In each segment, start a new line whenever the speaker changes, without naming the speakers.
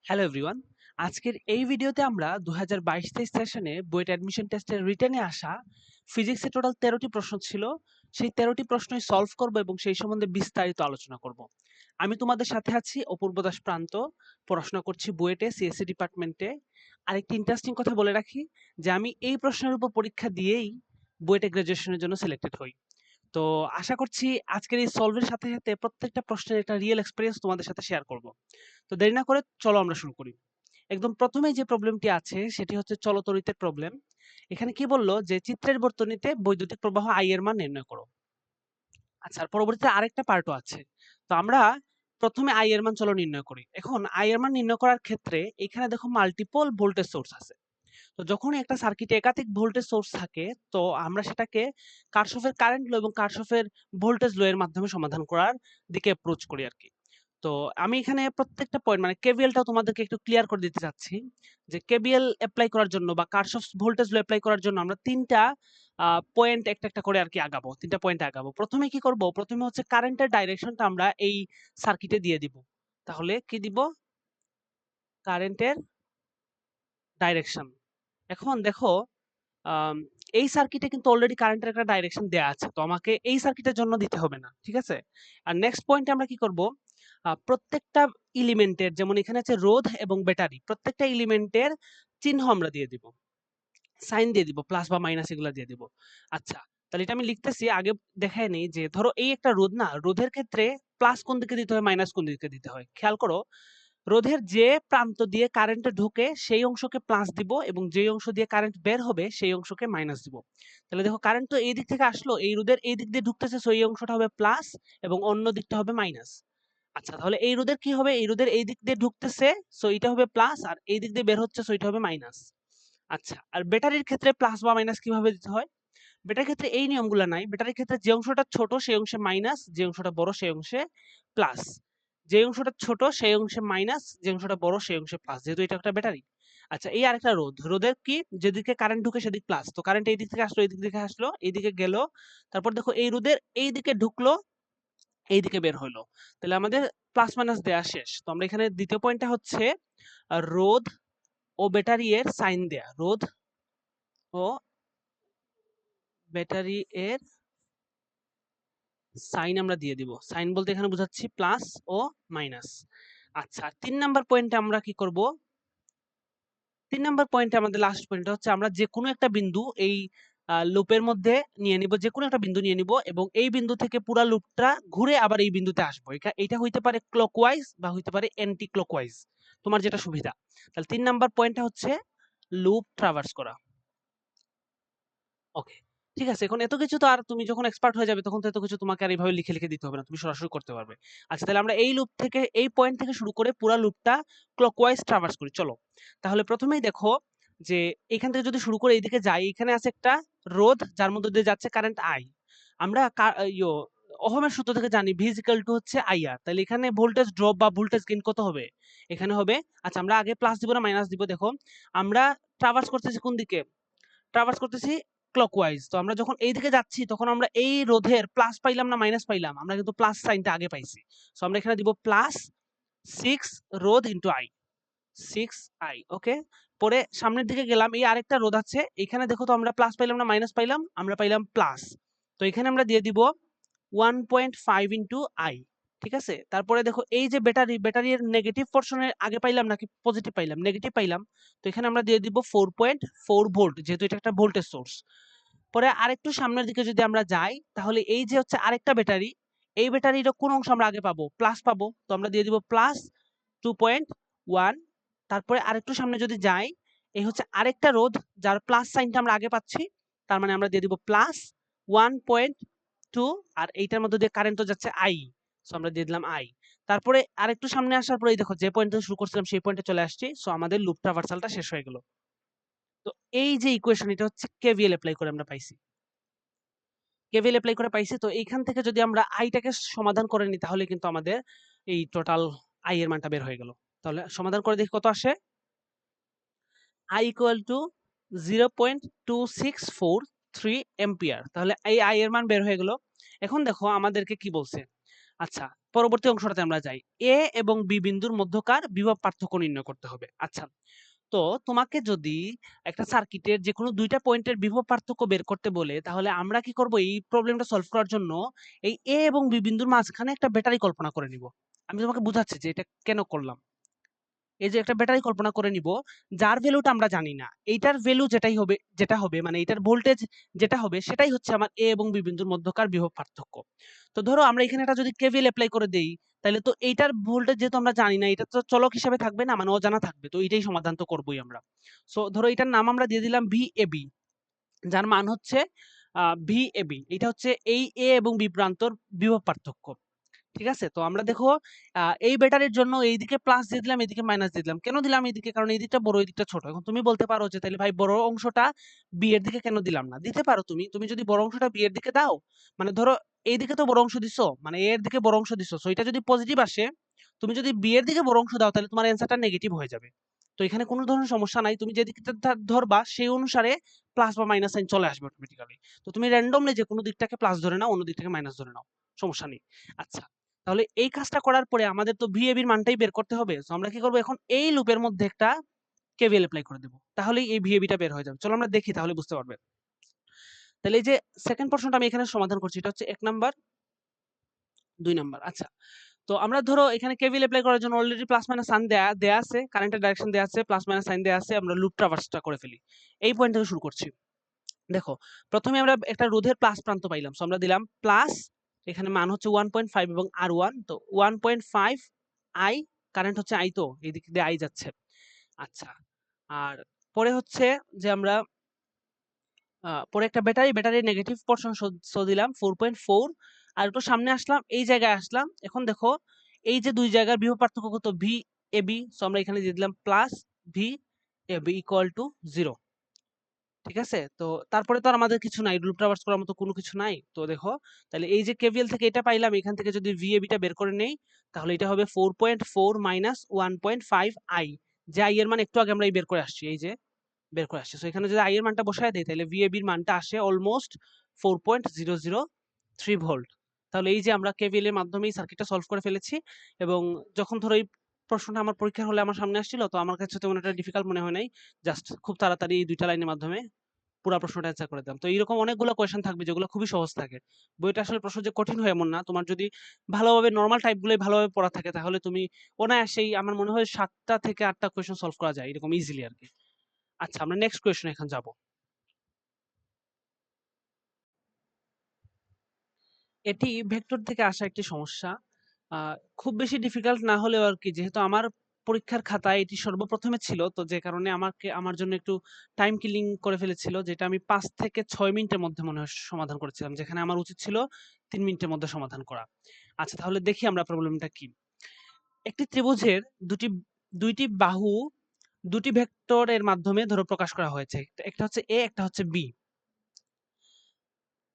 Hello everyone. আজকের এই ভিডিওতে আমরা 2022-23 সেশনে বুয়েট অ্যাডমিশন টেস্টের রিটেনে আসা ফিজিক্সে টোটাল 13টি প্রশ্ন ছিল। সেই 13টি প্রশ্নই সলভ করব এবং সেই সম্বন্ধে বিস্তারিত আলোচনা করব। আমি তোমাদের সাথে আছি অপূর্ব দাস প্রান্ত, পড়াশোনা করছি বুয়েটে সিএসসি ডিপার্টমেন্টে। আরেকটি ইন্টারেস্টিং কথা বলে রাখি যে আমি এই প্রশ্নের উপর পরীক্ষা দিয়েই বুয়েটে গ্র্যাজুয়েশনের জন্য সিলেক্টেড হই। তো আশা করছি আজকের এই সলভের সাথে সাথে প্রত্যেকটা প্রশ্নের একটা রিয়েল এক্সপেরিয়েন্স তোমাদের সাথে শেয়ার করব। তো দেরি না করে চলো আমরা শুরু করি। একদম প্রথমেই যে প্রবলেমটি আছে সেটি হচ্ছে চলতরিতের প্রবলেম। এখানে কি বলল যে চিত্রের বর্তনীতে বৈদ্যুতিক প্রবাহ I এর মান নির্ণয় করো। আচ্ছা, আর পরবর্তীতে আরেকটা পার্টও আছে। তো আমরা প্রথমে I এর মান চলো নির্ণয় করি। এখন I এর মান নির্ণয় করার ক্ষেত্রে এখানে দেখো মাল্টিপল ভোল্টেজ সোর্স আছে। তো যখনই একটা সার্কিটে একাধিক ভোল্টেজ সোর্স থাকে তো আমরা সেটাকে কারশফের কারেন্ট ল এবং কারশফের ভোল্টেজ ল এর মাধ্যমে সমাধান করার দিকে অ্যাপ্রোচ করি আরকি। তো আমি এখানে প্রত্যেকটা পয়েন্ট মানে কেভিএলটাও তোমাদেরকে একটু ক্লিয়ার করে দিতে চাচ্ছি যে কেভিএল এপ্লাই করার জন্য বা কারশফস ভোল্টেজ ল এপ্লাই করার জন্য আমরা তিনটা পয়েন্ট একটা একটা করে আর কি আগাবো, তিনটা পয়েন্ট আগাবো। প্রথমে কি করব, প্রথমে হচ্ছে কারেন্টের ডাইরেকশনটা আমরা এই সার্কিটে দিয়ে দিব। তাহলে কি দিব, কারেন্টের ডাইরেকশন। এখন দেখো আম, এই সার্কিটে কিন্তু অলরেডি কারেন্টের একটা ডাইরেকশন দেয়া আছে, তো আমাকে এই সার্কিটের জন্য দিতে হবে না, ঠিক আছে। আর নেক্সট পয়েন্টে আমরা কি করব, প্রত্যেকটা এলিমেন্টের, যেমন এখানে আছে রোধ এবং ব্যাটারি, প্রত্যেকটা এলিমেন্টের চিহ্ন আমরা দিয়ে দিব, সাইন দিয়ে দিব, প্লাস বা মাইনাস এগুলো দিয়ে দিব। আচ্ছা, তাহলে এটা আমি লিখতেছি, আগে দেখায় নেই যে ধরো এই একটা রোধ না, রোধের ক্ষেত্রে প্লাস কোন দিকে দিতে হয় মাইনাস কোন দিকে দিতে হয় খেয়াল করো। রোধের যে প্রান্ত দিয়ে কারেন্ট ঢোকে সেই অংশকে প্লাস দিব এবং যে অংশ দিয়ে কারেন্ট বের হবে সেই অংশকে মাইনাস দিব। তাহলে দেখো কারেন্ট তো এই দিক থেকে আসলো, এই রোধের এই দিক দিয়ে ঢুকতেছে, সো এই অংশটা হবে প্লাস এবং অন্য দিকটা হবে মাইনাস। আচ্ছা, তাহলে এই রোধের কি হবে, এই রোধের এই দিক দিয়ে ঢুকতেছে, সো এটা হবে প্লাস, আর এই দিক দিয়ে বের হচ্ছে, সো এটা হবে মাইনাস। আচ্ছা, আর ব্যাটারির ক্ষেত্রে প্লাস বা মাইনাস কিভাবে দিতে হয়, ব্যাটারির ক্ষেত্রে এই নিয়মগুলো নাই। ব্যাটারির ক্ষেত্রে যে অংশটা ছোট সেই অংশে মাইনাস, যে অংশটা বড় সেই অংশে প্লাস, যে অংশটা ছোট সেই অংশে মাইনাস, যে অংশটা বড় সেই অংশে প্লাস, যেহেতু এটা একটা ব্যাটারি। আচ্ছা, এই আরেকটা রোধ, রোধের কি, যেদিকে কারেন্ট ঢুকে সেদিক প্লাস, তো কারেন্ট এই দিক থেকে আসলো, এই দিক থেকে আসলো, এইদিকে গেল, তারপর দেখো এই রোধের এই দিকে ঢুকলো, এই দিকে বের হলো। তাহলে আমাদের প্লাস মাইনাস দেয়া শেষ। তো আমরা এখানে দ্বিতীয় পয়েন্টটা হচ্ছে রোধ ও ব্যাটারি এর সাইন দেয়া, রোধ ও ব্যাটারি এর সাইন আমরা দিয়ে দিব। সাইন বলতে এখানে বোঝাচ্ছি প্লাস ও মাইনাস। আচ্ছা, ৩ নাম্বার পয়েন্টে আমরা কি করব, ৩ নাম্বার পয়েন্টে আমাদের লাস্ট পয়েন্টটা হচ্ছে আমরা যে কোনো একটা বিন্দু এই লুপের মধ্যে নিয়ে নিব, যে কোনো একটা বিন্দু নিয়ে নিব এবং এই বিন্দু থেকে পুরা লুপটা ঘুরে আবার এই বিন্দুতে আসবো। এটা হইতে পারে ক্লকওয়াইজ বা হইতে পারে অ্যান্টি ক্লকওয়াইজ, তোমার যেটা সুবিধা। তাহলে ৩ নাম্বার পয়েন্টটা হচ্ছে লুপ ট্রাভার্স করা। ওকে, ঠিক আছে। এখন এত কিছু তো আর তুমি যখন এক্সপার্ট হয়ে যাবে তখন তো এত কিছু তোমাকে আর এইভাবে লিখে লিখে দিতে হবে না, তুমি সরাসরি করতে পারবে। আচ্ছা, তাহলে আমরা এই লুপ থেকে, এই পয়েন্ট থেকে শুরু করে পুরা লুপটা ক্লকওয়াইজ ট্রাভার্স করি, চলো। তাহলে প্রথমেই দেখো যে এখান থেকে যদি শুরু করে এইদিকে যাই, এখানে আছে একটা রোধ যার মধ্যে দিয়ে যাচ্ছে কারেন্ট আই। আমরা ওহমের সূত্র থেকে জানি ভি ইজ ইকুয়াল টু হচ্ছে আইআর। তাহলে এখানে ভোল্টেজ ড্রপ বা ভোল্টেজ গেইন কত হবে, এখানে হবে, আচ্ছা আমরা আগে প্লাস দিব না মাইনাস দিব, দেখো আমরা ট্রাভার্স করতেছি কোন দিকে, ট্রাভার্স করতেছি ক্লকওয়াইজ। তো আমরা যখন এই দিকে যাচ্ছি তখন আমরা এই রোধের প্লাস পাইলাম না মাইনাস পাইলাম, আমরা কিন্তু প্লাস সাইনটা আগে পাইছি। সো আমরা এখানে দিব প্লাস 6 রোধ ইনটু আই, 6 আই। ওকে, পরে সামনের দিকে গেলাম, এই আরেকটা রোধ আছে, এখানে দেখো তো আমরা প্লাস পাইলাম না মাইনাস পাইলাম, আমরা পাইলাম প্লাস। তো এখানে আমরা দিয়ে দিব 1.5 ইনটু আই, ঠিক আছে। তারপরে দেখো এই যে ব্যাটারি, ব্যাটারির নেগেটিভ পোর্শনের আগে পাইলাম নাকি পজিটিভ পাইলাম, নেগেটিভ পাইলাম, তো এখানে আমরা দিয়ে দিব 4.4 ভোল্ট, যেহেতু এটা একটা ভোল্টেজ সোর্স। পরে আরেকটু সামনের দিকে যদি আমরা যাই তাহলে এই যে হচ্ছে আরেকটা ব্যাটারি, এই ব্যাটারির কোন অংশ আমরা আগে পাবো, প্লাস পাবো, তো আমরা দিয়ে দিব প্লাস 2.1। তারপরে আরেকটু সামনে যদি যাই, এই হচ্ছে আরেকটা রোধ যার প্লাস সাইনটা আমরা আগে পাচ্ছি, তার মানে আমরা দিয়ে দিব প্লাস 1.2, আর এইটার মধ্যে দিয়ে কারেন্ট যাচ্ছে আই, সো আমরা দিয়ে দিলাম আই। তারপরে আরেকটু সামনে আসার পরে দেখো যে পয়েন্ট থেকে শুরু করছিলাম সেই পয়েন্টে চলে আসছি, সো আমাদের লুপ ট্রাভার্সালটা শেষ হয়ে গেল। তো এই যে ইকুয়েশন, এটা হচ্ছে কেভিএল এপ্লাই করে আমরা পাইছি, কেভিএল এপ্লাই করে পাইছি। তো এইখান থেকে যদি আমরা আইটাকে সমাধান করে নিই তাহলে কিন্তু আমাদের এই টোটাল আই এর মানটা বের হয়ে গেল। তাহলে সমাধান করে দেখি কত আসে, আই ইকুয়াল টু 0.2643 এম্পিয়ার। তাহলে এই আই এর মান বের হয়ে গেল। এখন দেখো আমাদেরকে কি বলছে, আচ্ছা পরবর্তী অংশটাতে আমরা যাই। এ এবং বি বিন্দুর মধ্যকার বিভব পার্থক্য নির্ণয় করতে হবে। আচ্ছা, তো তোমাকে যদি একটা সার্কিটের যেকোনো ২ টা পয়েন্টের বিভব পার্থক্য বের করতে বলে, তাহলে আমরা কি করব? এই প্রবলেমটা সলভ করার জন্য এই এ এবং বি বিন্দুর মাঝখানে একটা ব্যাটারি কল্পনা করে নিব। আমি তোমাকে বুঝাচ্ছি যে এটা কেন করলাম। এই যে একটা ব্যাটারি কল্পনা করে নিব, যার ভ্যালুটা আমরা জানি না। এইটার ভ্যালু যেটা হবে মানে এটার ভোল্টেজ যেটা হবে সেটাই হচ্ছে আমার এ এবং বি বিন্দুর মধ্যকার বিভব পার্থক্য। তো ধরো আমরা এখানে একটা যদি কেভিএল এপ্লাই করে দেই, তাহলে তো এইটার ভোল্টেজ যেহেতু আমরা জানি না, এটা তো চলক হিসেবে থাকবে না, মানে অজানা থাকবে। তো এটাই সমাধান তো করবোই আমরা। সো ধরো এটার নাম আমরা দিয়ে দিলাম VAB, যার মান হচ্ছে VAB। এটা হচ্ছে এই এ এবং বি প্রান্তর বিভব পার্থক্য। ঠিক আছে? তো আমরা দেখো এই ব্যাটারির জন্য এইদিকে প্লাস দিয়ে দিলাম, এদিকে মাইনাস দিয়ে দিলাম। কেন দিলাম এইদিকে? কারণ এই দিকটা বড়, এই দিকটা ছোট। এখন তুমি বলতে পারো যে তাইলে ভাই বড় অংশটা বি এর দিকে কেন দিলাম না? দিতে পারো তুমি। তুমি যদি বড় অংশটা বি এর দিকে দাও, মানে ধরো এইদিকে তো বড় অংশ দিছো, মানে এ এর দিকে বড় অংশ দিছো। সো এটা যদি পজিটিভ আসে, তুমি যদি বি এর দিকে বড় অংশ দাও তাহলে তোমার অ্যান্সারটা নেগেটিভ হয়ে যাবে। তো এখানে কোনো ধরনের সমস্যা নাই। তুমি যেদিকটা ধরবা সেই অনুসারে প্লাস বা মাইনাস সাইন চলে আসবে অটোমেটিক্যালি। তো তুমি র‍্যান্ডমলি যেকোনো দিকটাকে প্লাস ধরে নাও, অন্য দিকটাকে মাইনাস ধরে নাও। সমস্যা নেই। আচ্ছা। তাহলে এই কাজটা করার পরে আমাদের তো VAB এর মানটাই বের করতে হবে। সো আমরা কি করব? এখন এই লুপের মধ্যে একটা KVL এপ্লাই করে দেব। তাহলেই এই VAB টা বের হয়ে যাবে। চলো আমরা দেখি, তাহলে বুঝতে পারবে। তাহলে এই যে সেকেন্ড পোরশনটা আমি এখানে সমাধান করছি। এটা হচ্ছে ১ নাম্বার, ২ নাম্বার। আচ্ছা। তো আমরা ধরো এখানে KVL এপ্লাই করার জন্য অলরেডি প্লাস মাইনাস সাইন দেয়া আছে, কারেন্টের ডাইরেকশন দেয়া আছে, প্লাস মাইনাস সাইন দেয়া আছে। আমরা লুপ ট্রাভার্সটা করে ফেলি। এই পয়েন্ট থেকে শুরু করছি। দেখো, প্রথমে আমরা একটা রোধের প্লাস প্রান্ত পাইলাম। সো আমরা দিলাম প্লাস, এখানে মান হচ্ছে 1.5 এবং R1। তো 1.5 I, কারেন্ট হচ্ছে I, তো এই দিক দিয়ে I যাচ্ছে। আচ্ছা। আর পরে হচ্ছে যে আমরা পরে একটা ব্যাটারির নেগেটিভ পোরশন সো দিলাম 4.4। আর একটু সামনে আসলাম, এই জায়গায় আসলাম। এখন দেখো এই যে ২ জায়গার বিভব পার্থক্য কত? VAB। সো আমরা এখানে দিয়ে দিলাম প্লাস VAB ইকুয়াল টু 0। ঠিক আছে? তো তারপরে তো আর আমাদের কিছু নাই। লুপ ট্রাভার্স করার মতো কোনো কিছু নাই। তো দেখো, তাহলে এই যে KVL থেকে এটা পাইলাম, এখান থেকে যদি VAB টা বের করে নেই, তাহলে এটা হবে 4.4 মাইনাস 1.5 I। যে I এর মান একটু আগে আমরা বের করে আসছি। এই যে বের করে আসছি। সো এখানে যদি I এর মানটা বসায় দেই, তাহলে VAB এর মানটা আসে অলমোস্ট 4.003 ভোল্ট। তাহলে এই যে আমরা KVL এর মাধ্যমে এই সার্কিটটা সলভ করে ফেলেছি। এবং যখন ধরো এই প্রশ্নটা আমার পরীক্ষার হলে আমার সামনে আসছিল, তো আমার কাছে তেমন একটা ডিফিকাল্ট মনে হয় নাই। জাস্ট খুব তাড়াতাড়ি এই ২ টা লাইনের মাধ্যমে পুরা প্রশ্নটা অ্যান্সার করে দিলাম। তো এইরকম অনেকগুলো কোয়েশ্চেন থাকবে যেগুলো খুবই সহজ থাকে। বইটা আসলে প্রশ্ন যে কঠিন হয় এমন না। তোমার যদি ভালোভাবে নরমাল টাইপ গুলোই ভালোভাবে পড়া থাকে, তাহলে তুমি অনায়াসেই আমার মনে হয় ৭ টা থেকে ৮ টা কোয়েশ্চেন সলভ করা যায় এরকম ইজিলি আরকি। আচ্ছা, আমরা নেক্সট কোয়েশ্চন এখন যাব। এটি ভেক্টর থেকে আসা একটি সমস্যা। আ খুব বেশি ডিফিকাল্ট না হলেও আরকি, যেহেতু আমার পরীক্ষার খাতায় এটি সর্বপ্রথমে ছিল, তো যে কারণে আমার জন্য একটু টাইম কিলিং করে ফেলেছিল, যেটা আমি ৫ থেকে ৬ মিনিটের মধ্যে মনে হয় সমাধান করেছিলাম। যেখানে আমার উচিত ছিল ৩ মিনিটের মধ্যে সমাধান করা। আচ্ছা, তাহলে দেখি আমরা প্রবলেমটা কি। একটি ত্রিভুজের ২ টি বাহু ২ টি ভেক্টরের মাধ্যমে ধরো প্রকাশ করা হয়েছে। একটা হচ্ছে A, একটা হচ্ছে B।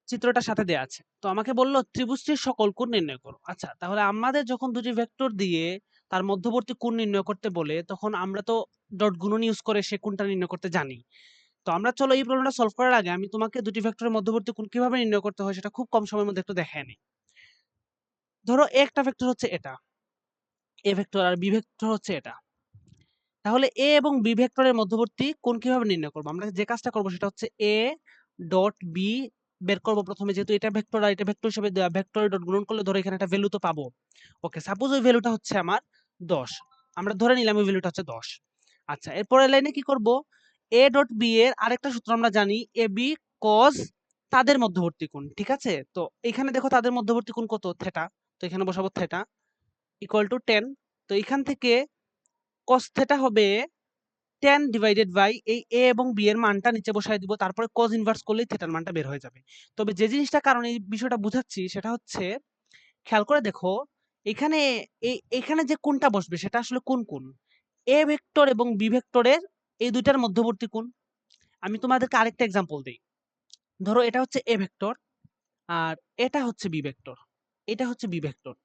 চিত্রটার সাথে দেয়া আছে। তো আমাকে বলল ত্রিভুজটির সকল কোণ নির্ণয় করো। আচ্ছা, তাহলে আমাদের যখন দুটি ভেক্টর দিয়ে তার মধ্যবর্তী কোণ নির্ণয় করতে বলে, তখন আমরা তো ডট গুণন ইউজ করে সে কোণটা নির্ণয় করতে জানি। তো আমরা চলো এই প্রবলেমটা সলভ করার আগে আমি তোমাকে দুটি ভেক্টরের মধ্যবর্তী কোণ কিভাবে নির্ণয় করতে হয় সেটা খুব কম সময়ের মধ্যে একটু দেখায় নিই। ধরো একটা ভেক্টর হচ্ছে এটা, A ভেক্টর, আর B ভেক্টর হচ্ছে এটা। তাহলে A এবং B ভেক্টরের মধ্যবর্তী কোণ কিভাবে নির্ণয় করব? আমরা যে কাজটা করব সেটা হচ্ছে A ডট B বের করব প্রথমে, যেহেতু এটা ভেক্টর আর এটা ভেক্টর হিসেবে দেয়া, ভেক্টরের ডট গুণন করলে ধরো এখানে একটা ভ্যালু তো পাবো। ওকে, সাপোজ ওই ভ্যালুটা হচ্ছে আমার ১০। আমরা ধরে নিলাম ওই ভ্যালুটা হচ্ছে ১০। আচ্ছা, এর পরের লাইনে কি করব? A ডট B এর আরেকটা সূত্র আমরা জানি, AB cos তাদের মধ্যবর্তী কোণ। ঠিক আছে? তো এখানে দেখো তাদের মধ্যবর্তী কোণ কত? থিটা। তো এখানে বসাবো থিটা ইকুয়াল টু 10। তো এখান থেকে cos থিটা হবে 10 ডিভাইডেড বাই এই A এবং B এর মানটা নিচে বসায় দিব। তারপরে cos ইনভার্স করলেই থিটার মানটা বের হয়ে যাবে। তবে যে জিনিসটা কারণে এই বিষয়টা বুঝাচ্ছি সেটা হচ্ছে, খেয়াল করে দেখো এখানে এখানে যে কোণটা বসবে সেটা আসলে কোন কোণ? A ভেক্টর এবং B ভেক্টরের এই দুইটার মধ্যবর্তী কোণ। আমি তোমাদেরকে আরেকটা এক্সাম্পল দেই। ধরো এটা হচ্ছে A ভেক্টর আর এটা হচ্ছে B ভেক্টর। এটা হচ্ছে B ভেক্টর।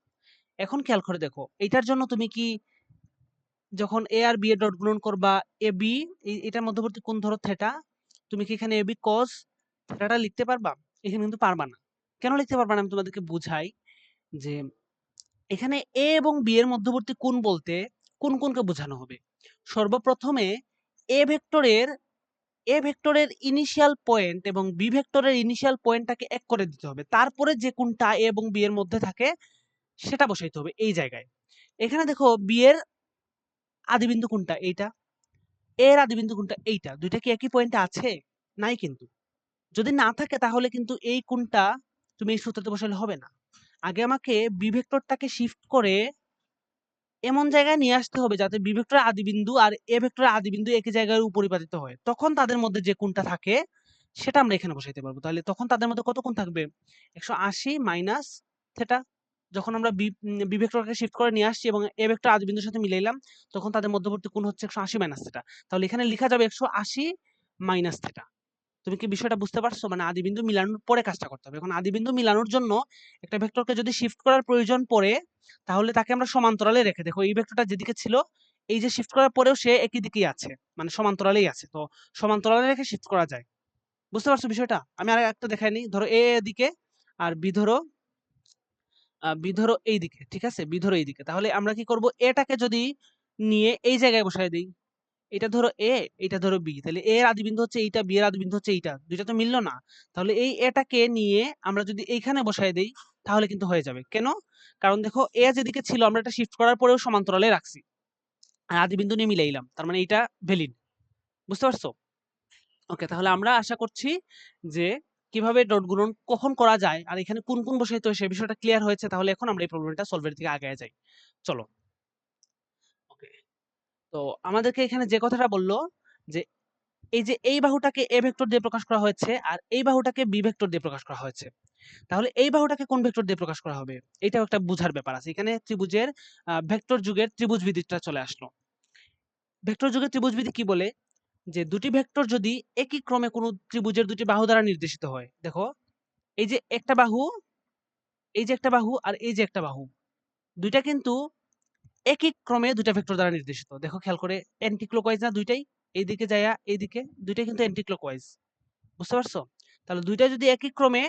এখন খেয়াল করে দেখো, এটার জন্য তুমি কি যখন A আর B এর ডট গুণন করবা, AB এটার মধ্যবর্তী কোণ ধরো থিটা, তুমি কি এখানে AB cos থিটাটা লিখতে পারবা? এখানে কিন্তু পারবা না। কেন লিখতে পারবা না আমি তোমাদেরকে বুঝাই। যে এখানে এ এবং বি এর মধ্যবর্তী কোণ বলতে কোন কোনকে বোঝানো হবে? সর্বপ্রথমে এ ভেক্টরের ইনিশিয়াল পয়েন্ট এবং বি ভেক্টরের ইনিশিয়াল পয়েন্টটাকে এক করে দিতে হবে। তারপরে যে কোণটা এ এবং বি এর মধ্যে থাকে সেটা বসাইতে হবে এই জায়গায়। এখানে দেখো বি এর আদিবিন্দু কোনটা? এইটা। এর আদিবিন্দু কোনটা? এইটা। দুইটা কি একই পয়েন্টে আছে? নাই কিন্তু। যদি না থাকে তাহলে কিন্তু এই কোণটা তুমি এই সূত্রতে বসালে হবে না। আগে আমাকে বি ভেক্টরটাকে শিফট করে এমন জায়গায় নিয়ে আসতে হবে যাতে বি ভেক্টরের আদিবিন্দু আর এ ভেক্টরের আদিবিন্দু একই জায়গায় উপরিপাতিত হয়। তখন তাদের মধ্যে যে কোণটা থাকে সেটা আমরা এখানে বসাইতে পারবো। তাহলে তখন তাদের মধ্যে কত কোণ থাকবে? 180 মাইনাস থিটা। যখন আমরা বি ভেক্টরকে শিফট করে নিয়ে আসছি এবং এ ভেক্টর আদিবিন্দুর সাথে মিলাইলাম তখন তাদের মধ্যবর্তী কোণ হচ্ছে 180 মাইনাস থিটা। তাহলে এখানে লেখা যাবে 180 মাইনাস থিটা। তুমি কি বিষয়টা বুঝতে পারছো? মানে আদিবিন্দু মিলানোর পরে কাজটা করতে হবে। এখন আদিবিন্দু মিলানোর জন্য একটা ভেক্টরকে যদি শিফট করার প্রয়োজন পড়ে তাহলে তাকে আমরা সমান্তরালে রেখে, দেখো এই ভেক্টরটা যেদিকে ছিল এই যে শিফট করার পরেও সে একই দিকেই আছে, মানে সমান্তরালেই আছে। তো সমান্তরালে রেখে শিফট করা যায়। বুঝতে পারছো বিষয়টা? আমি আর একটা দেখাই নিই। ধরো এ এদিকে আর বি ধরো এই দিকে, ঠিক আছে? বি ধরো এইদিকে। তাহলে আমরা কি করব? এটাকে যদি নিয়ে এই জায়গায় বসায় দিই, এটা ধরো এ, এটা ধরো বি, তাহলে এ এর আদিবিন্দু হচ্ছে এইটা, বি এর আদিবিন্দু হচ্ছে এইটা, দুইটা তো মিললো না। তাহলে এই এটাকে নিয়ে আমরা যদি এইখানে বসায় দেই তাহলে কিন্তু হয়ে যাবে। কেন? কারণ দেখো এ যেদিকে ছিল আমরা এটা শিফট করার পরেও সমান্তরালে রাখছি আর আদিবিন্দু নিয়ে মিলাইলাম, তার মানে এটা ভ্যালিড। বুঝতে পারছো? ওকে, তাহলে আমরা আশা করছি যে কিভাবে ডট গুণন কখন করা যায় আর এখানে কোন কোন বসাইতে হয় সে বিষয়টা ক্লিয়ার হয়েছে। তাহলে এখন আমরা এই প্রবলেমটা সলভের দিকে আগায় যাই। চলো। ওকে, তো আমাদেরকে এখানে যে কথাটা বললো যে এই যে এই বাহুটাকে এ ভেক্টর দিয়ে প্রকাশ করা হয়েছে আর এই বাহুটাকে বি ভেক্টর দিয়ে প্রকাশ করা হয়েছে। তাহলে এই বাহুটাকে কোন ভেক্টর দিয়ে প্রকাশ করা হবে? এটাও একটা বুঝার ব্যাপার আছে। এখানে ত্রিভুজের ভেক্টর যুগের ত্রিভুজ বিধিটা চলে আসলো। ভেক্টর যুগের ত্রিভুজ বিধি কি বলে? যে দুটি ভেক্টর যদি একই ক্রমে কোনো ত্রিভুজের দুটি বাহু দ্বারা নির্দেশিত হয়, দেখো এই যে একটা বাহু, এই যে একটা বাহু আর এই যে একটা বাহু, দুইটা কিন্তু একই ক্রমে দুইটা ভেক্টর দ্বারা নির্দেশিত। দেখো খেয়াল করে, অ্যান্টি ক্লকওয়াইজ না দুইটাই? এইদিকে যায়া এইদিকে দুইটাই কিন্তু অ্যান্টি ক্লকওয়াইজ। বুঝতে পারছো? তাহলে দুইটা যদি একই ক্রমে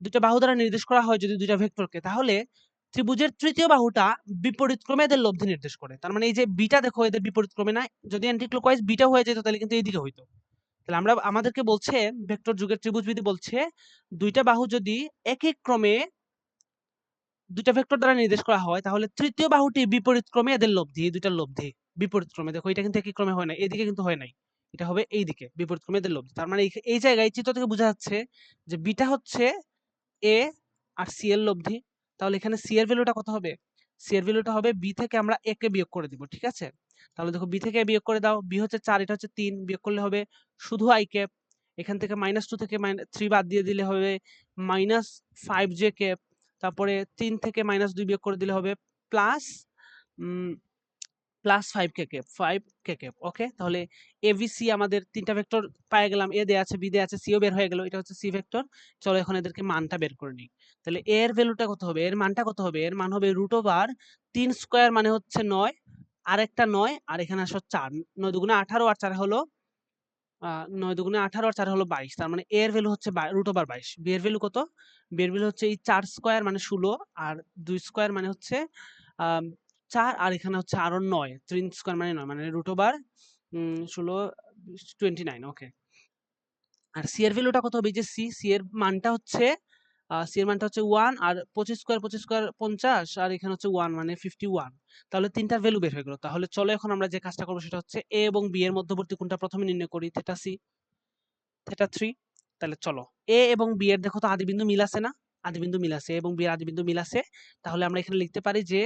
দুইটা বাহু দ্বারা নির্দেশ করা হয় যদি দুইটা ভেক্টরকে, তাহলে ত্রিভুজের তৃতীয় বাহুটা বিপরীত ক্রমে এদের লব্ধি নির্দেশ করে। তার মানে এই যে বিটা দেখো এদের বিপরীত ক্রমে না, যদি অ্যান্টিক্লকওয়াইজ বিটা হয়ে যেত তাহলে কিন্তু এইদিকে হইতো। তাহলে আমাদেরকে বলছে ভেক্টর যুগের ত্রিভুজ বিধি বলছে দুইটা বাহু যদি একই ক্রমে দুইটা ভেক্টর দ্বারা নির্দেশ করা হয় তাহলে তৃতীয় বাহুটি বিপরীত ক্রমে এদের লব্ধি, এই দুইটার লব্ধি বিপরীত ক্রমে। দেখো এটা কিন্তু একই ক্রমে হয় না, এইদিকে কিন্তু হয় নাই, এটা হবে এইদিকে বিপরীত ক্রমে এদের লব্ধি। তার মানে এই জায়গায় চিত্র থেকে বোঝা যাচ্ছে যে বিটা হচ্ছে এ আর সি এর লব্ধি। তাহলে এখানে সি এর ভ্যালুটা কত হবে? সি এর ভ্যালুটা হবে বি থেকে আমরা এ কে বিয়োগ করে দিব, ঠিক আছে? তাহলে দেখো বি থেকে বিয়োগ করে দাও, বি হচ্ছে 4, এটা হচ্ছে 3, বিয়োগ করলে হবে শুধু আই ক্যাপ। এখান থেকে -2 থেকে -3 বাদ দিয়ে দিলে হবে -5 জে ক্যাপ। তারপরে 3 থেকে -2 বিয়োগ করে দিলে হবে প্লাস +5 কে ক্যাপ, 5 কে ক্যাপ। ওকে, তাহলে এবিসি আমাদের তিনটা ভেক্টর পেয়ে গেলাম। এ দেয়া আছে, বি দেয়া আছে, সিও বের হয়ে গেল। এটা হচ্ছে সি ভেক্টর। চলো এখন এদেরকে মানটা বের করে নিই। তাহলে এ এর ভ্যালুটা কত হবে? এর মানটা কত হবে? এর মান হবে √3 স্কয়ার মানে হচ্ছে 9, আরেকটা 9 আর এখানে আসো 4। 9 দুগুণে 18 আর 4 হলো 9 দুগুণে 18 আর 4 হলো 22। তার মানে এ এর ভ্যালু হচ্ছে √22। বি এর ভ্যালু কত? বি এর ভ্যালু হচ্ছে এই 4 স্কয়ার মানে 16 আর 2 স্কয়ার মানে হচ্ছে আম 4 আর এখানে হচ্ছে আরো 9। 3 স্কয়ার মানে 9 মানে √16 29। ওকে। আর সি এর ভ্যালুটা কত হবে? এই যে সি এর মানটা হচ্ছে 1 আর 25 স্কয়ার 25 স্কয়ার 50 আর এখানে হচ্ছে 1 মানে 51। তাহলে তিনটার ভ্যালু বের হয়ে গেল। তাহলে চলো এখন আমরা যে কাজটা করব সেটা হচ্ছে এ এবং বি এর মধ্যবর্তী কোণটা প্রথমে নির্ণয় করি, থিটা সি, থিটা 3। তাহলে চলো, এ এবং বি এর দেখো তো আদিবিন্দু মিল আছে না? আদিবিন্দু মিল আছে, এবং বি এর আদিবিন্দু মিল আছে। তাহলে আমরা এখানে লিখতে পারি যে